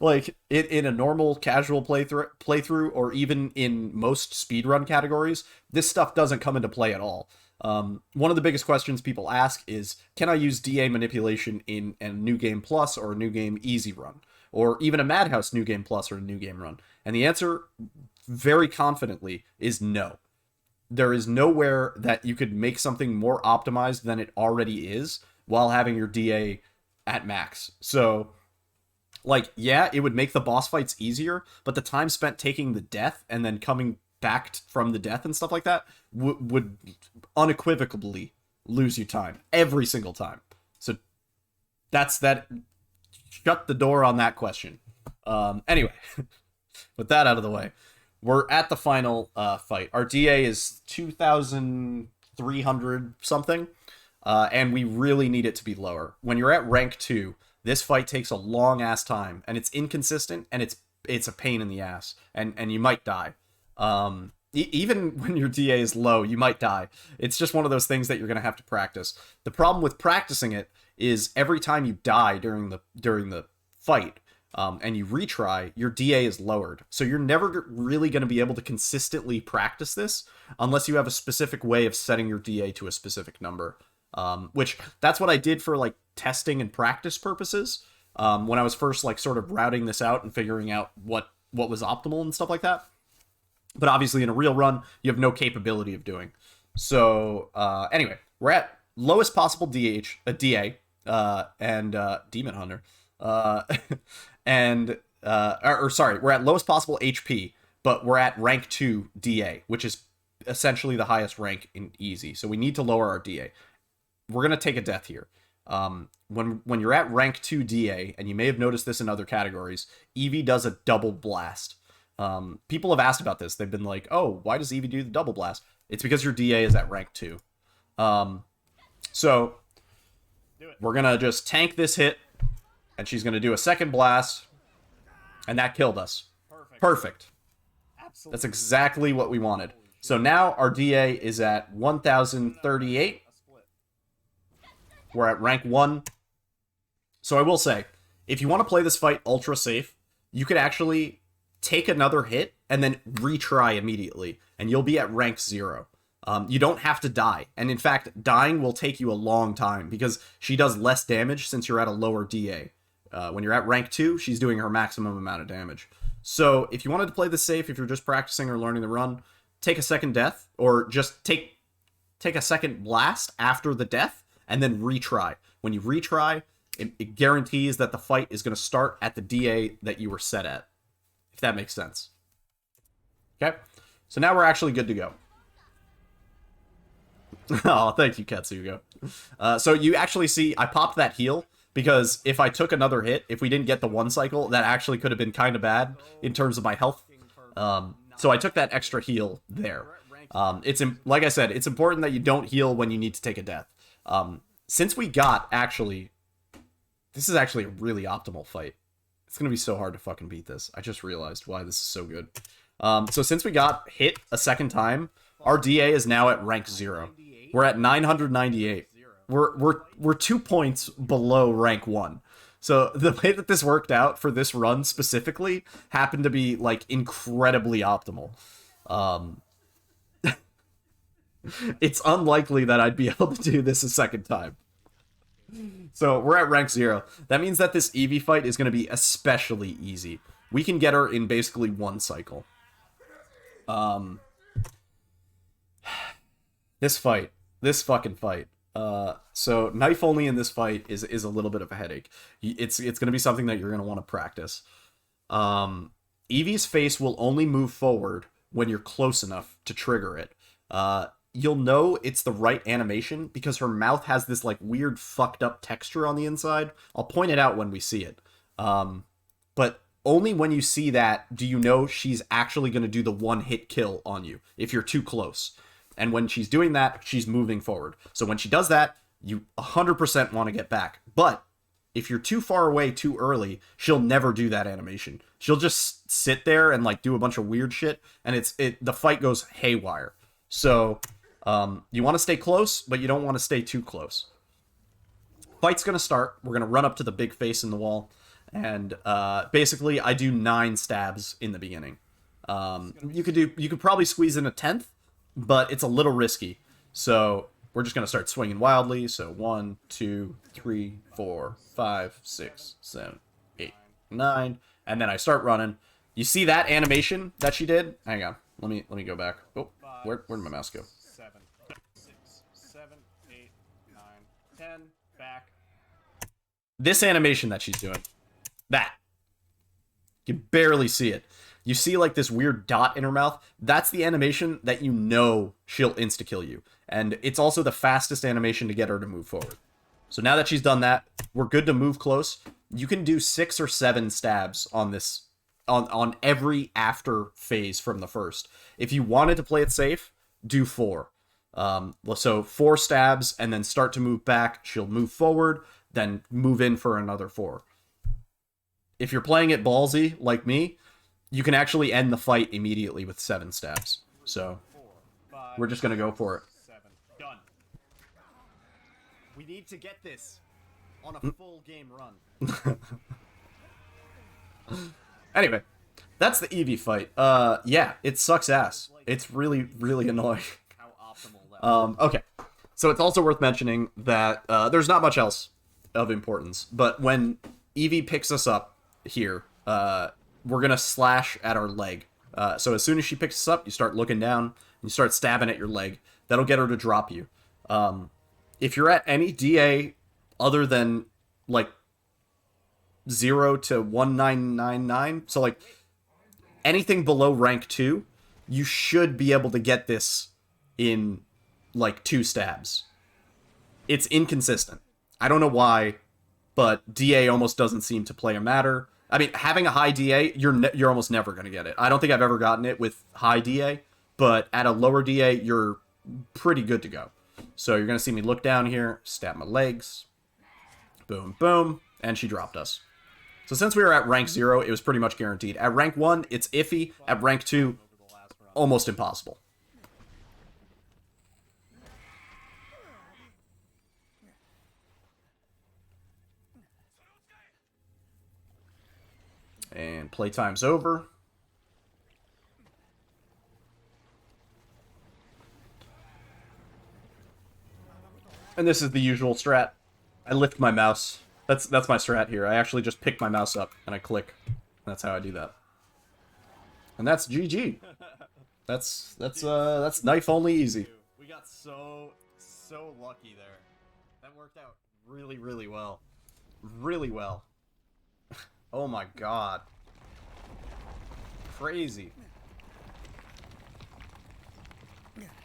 Like, in a normal casual playthrough, or even in most speedrun categories, this stuff doesn't come into play at all. One of the biggest questions people ask is, can I use DA manipulation in a New Game Plus or a New Game Easy run? Or even a Madhouse New Game Plus or a New Game run? And the answer, very confidently, is no. There is nowhere that you could make something more optimized than it already is while having your DA at max. So, like, yeah, it would make the boss fights easier, but the time spent taking the death and then coming back from the death and stuff like that would unequivocally lose you time every single time. So that's that. Shut the door on that question. Anyway, with that out of the way, we're at the final fight. Our DA is 2,300 something, and we really need it to be lower. When you're at rank 2, this fight takes a long ass time, and it's inconsistent, and it's a pain in the ass, and you might die. Even when your DA is low, you might die. It's just one of those things that you're going to have to practice. The problem with practicing it is every time you die during the fight, and you retry, your DA is lowered. So you're never really going to be able to consistently practice this unless you have a specific way of setting your DA to a specific number. Which, that's what I did for, like, testing and practice purposes, when I was first, like, sort of routing this out and figuring out what was optimal and stuff like that. But obviously in a real run, you have no capability of doing. So, anyway, we're at lowest possible DA, and Demon Hunter. Sorry, we're at lowest possible HP. but we're at rank 2 DA, which is essentially the highest rank in easy. So we need to lower our DA. We're going to take a death here. When you're at rank 2 DA, and you may have noticed this in other categories, Evie does a double blast. People have asked about this. They've been like, oh, why does Evie do the double blast? It's because your DA is at rank 2. So we're going to just tank this hit, and she's going to do a second blast, and that killed us. Perfect. Absolutely. That's exactly what we wanted. So now our DA is at 1038. We're at rank 1. So I will say, if you want to play this fight ultra safe, you could actually take another hit and then retry immediately, and you'll be at rank 0. You don't have to die. And in fact, dying will take you a long time because she does less damage since you're at a lower DA. When you're at rank 2, she's doing her maximum amount of damage. So if you wanted to play this safe, if you're just practicing or learning the run, take a second death, or just take a second blast after the death, and then retry. When you retry, it guarantees that the fight is going to start at the DA that you were set at, if that makes sense. Okay? So now we're actually good to go. Oh, thank you, Katsugo. So you actually see, I popped that heal, because if I took another hit, if we didn't get the 1 cycle, that actually could have been kind of bad in terms of my health. So I took that extra heal there. Like I said, it's important that you don't heal when you need to take a death. Since we got, actually, this is actually a really optimal fight. It's going to be so hard to fucking beat this. I just realized why this is so good. So since we got hit a second time, our DA is now at rank 0. We're at 998. We're 2 points below rank 1. So the way that this worked out for this run specifically happened to be, like, incredibly optimal. It's unlikely that I'd be able to do this a second time. So we're at rank 0. That means that this Evie fight is going to be especially easy. We can get her in basically 1 cycle. This fucking fight. So knife only in this fight is a little bit of a headache. It's going to be something that you're going to want to practice. Evie's face will only move forward when you're close enough to trigger it. You'll know it's the right animation because her mouth has this like weird fucked up texture on the inside. I'll point it out when we see it. But only when you see that do you know she's actually going to do the 1-hit kill on you if you're too close. And when she's doing that, she's moving forward. So when she does that, you 100% want to get back. But if you're too far away too early, she'll never do that animation. She'll just sit there and like do a bunch of weird shit, and the fight goes haywire. So you want to stay close, but you don't want to stay too close. Fight's gonna start. We're gonna run up to the big face in the wall, and basically I do 9 stabs in the beginning. You could probably squeeze in a 10th, but it's a little risky. So we're just gonna start swinging wildly. So 1, 2, 3, 4, 5, 6, 7, 8, 9, and then I start running. You see that animation that she did? Hang on. Let me go back. Oh, where'd my mouse go? 7, 6, 7, 8, 9, 10. Back. This animation that she's doing. That. You can barely see it. You see like this weird dot in her mouth. That's the animation that you know she'll insta-kill you. And it's also the fastest animation to get her to move forward. So now that she's done that, we're good to move close. You can do 6 or 7 stabs on this. On every after phase from the first. If you wanted to play it safe, do 4. So 4 stabs and then start to move back. She'll move forward, then move in for another 4. If you're playing it ballsy like me, you can actually end the fight immediately with 7 stabs. So we're just gonna go for it. 7. Done. We need to get this on a full game run. Anyway, that's the Evie fight. Yeah, it sucks ass. It's really, really annoying. How optimal that Okay. So it's also worth mentioning that there's not much else of importance, but when Evie picks us up here, we're gonna slash at our leg. So as soon as she picks us up, you start looking down, and you start stabbing at your leg. That'll get her to drop you. If you're at any DA other than, like, 0 to 1999, so like anything below rank 2, you should be able to get this in, like, 2 stabs. It's inconsistent. I don't know why, but DA almost doesn't seem to play a matter. I mean, having a high DA, you're almost never going to get it. I don't think I've ever gotten it with high DA, but at a lower DA, you're pretty good to go. So you're going to see me look down here, stab my legs, boom, boom, and she dropped us. So since we were at rank 0, it was pretty much guaranteed. At rank 1, it's iffy. At rank 2, almost impossible. And playtime's over. And this is the usual strat. I lift my mouse. That's my strat here. I actually just pick my mouse up and I click. That's how I do that. And that's GG. That's knife only easy. We got so lucky there. That worked out really, really well. Really well. Oh my god. Crazy.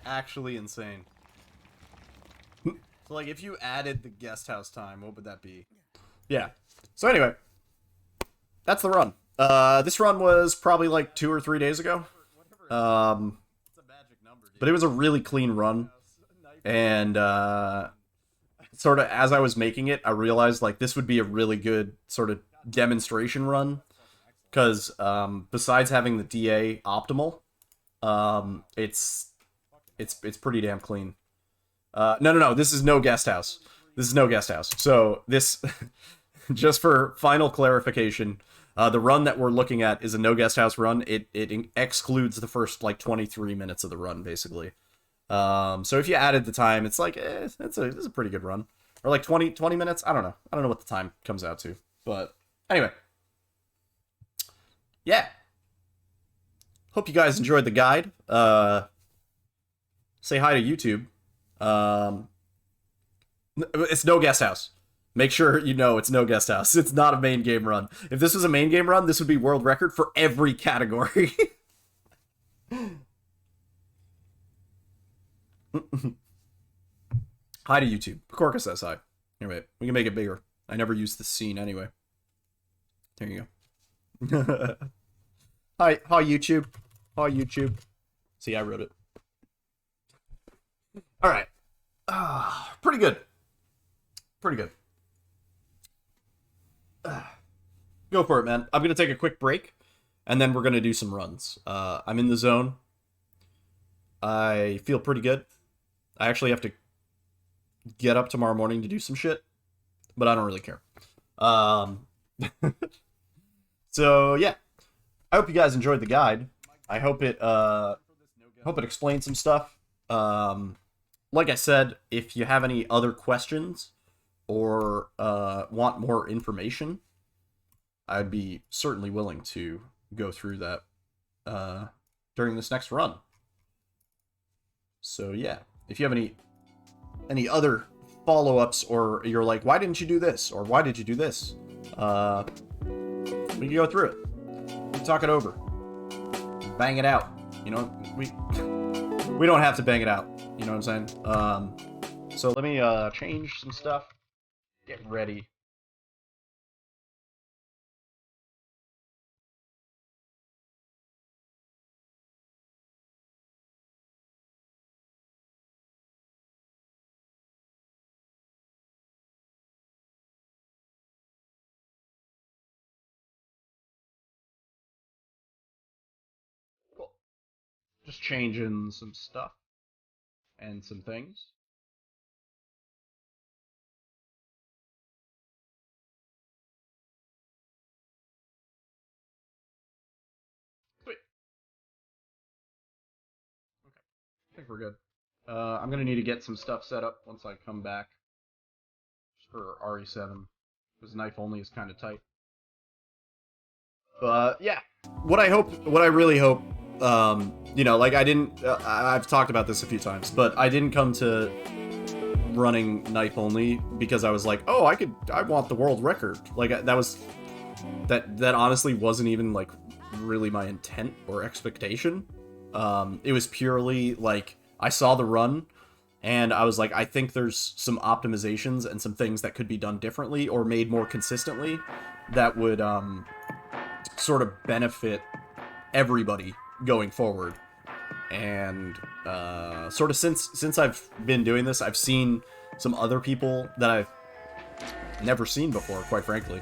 Actually insane. So, like, if you added the guest house time, what would that be? Yeah. So anyway, that's the run. This run was probably like 2 or 3 days ago. But it was a really clean run. And sort of as I was making it, I realized like this would be a really good sort of demonstration run. Because besides having the DA optimal, it's pretty damn clean. No, this is no guest house. This is no guest house. So this, just for final clarification, the run that we're looking at is a no guest house run. It excludes the first like 23 minutes of the run, basically. So if you added the time, it's like, it's a pretty good run. Or like 20 minutes? I don't know. I don't know what the time comes out to. But anyway. Yeah. Hope you guys enjoyed the guide. Say hi to YouTube. It's no guest house. Make sure you know it's no guest house. It's not a main game run. If this was a main game run, this would be world record for every category. Hi to YouTube. Corca says hi. Here, wait. We can make it bigger. I never used this scene anyway. There you go. Hi YouTube. Hi YouTube. See, I wrote it. All right. Pretty good. Pretty good. Go for it, man. I'm going to take a quick break, and then we're going to do some runs. I'm in the zone. I feel pretty good. I actually have to get up tomorrow morning to do some shit, but I don't really care. So, yeah. I hope you guys enjoyed the guide. I hope it explained some stuff. Like I said, if you have any other questions or want more information, I'd be certainly willing to go through that during this next run. So yeah, if you have any other follow-ups, or you're like, why didn't you do this, or why did you do this, we can go through it. We can talk it over, bang it out. You know, we don't have to bang it out. You know what I'm saying? So let me change some stuff. Get ready. Cool. Just changing some stuff and some things. Sweet. Okay. I think we're good. I'm gonna need to get some stuff set up once I come back. Just for RE7. Because knife only is kind of tight. But yeah. What I really hope, you know, like I've talked about this a few times, but I didn't come to running knife only because I was like, oh, I want the world record. Like that honestly wasn't even like really my intent or expectation. It was purely like I saw the run and I was like, I think there's some optimizations and some things that could be done differently or made more consistently that would sort of benefit everybody going forward. And sort of since I've been doing this, I've seen some other people that I've never seen before, quite frankly,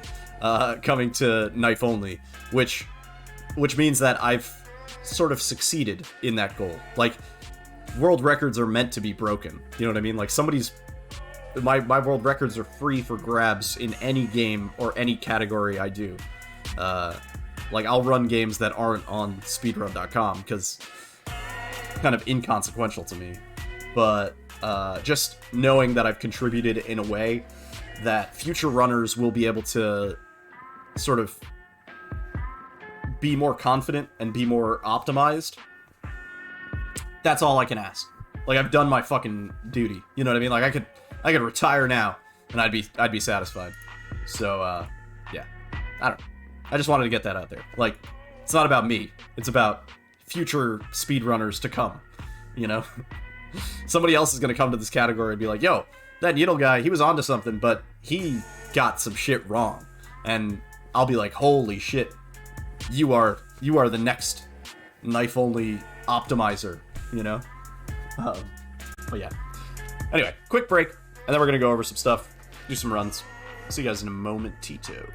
coming to knife only, which means that I've sort of succeeded in that goal. Like, world records are meant to be broken. You know what I mean? Like, my world records are free for grabs in any game or any category I do. Like, I'll run games that aren't on speedrun.com because kind of inconsequential to me. But just knowing that I've contributed in a way that future runners will be able to sort of be more confident and be more optimized, that's all I can ask. Like, I've done my fucking duty. You know what I mean? Like, I could retire now and I'd be satisfied. So yeah. I don't know. I just wanted to get that out there. Like, it's not about me. It's about future speedrunners to come, you know? Somebody else is going to come to this category and be like, yo, that Needle guy, he was onto something, but he got some shit wrong. And I'll be like, holy shit, you are the next knife-only optimizer, you know? But yeah. Anyway, quick break, and then we're going to go over some stuff, do some runs. See you guys in a moment, Tito.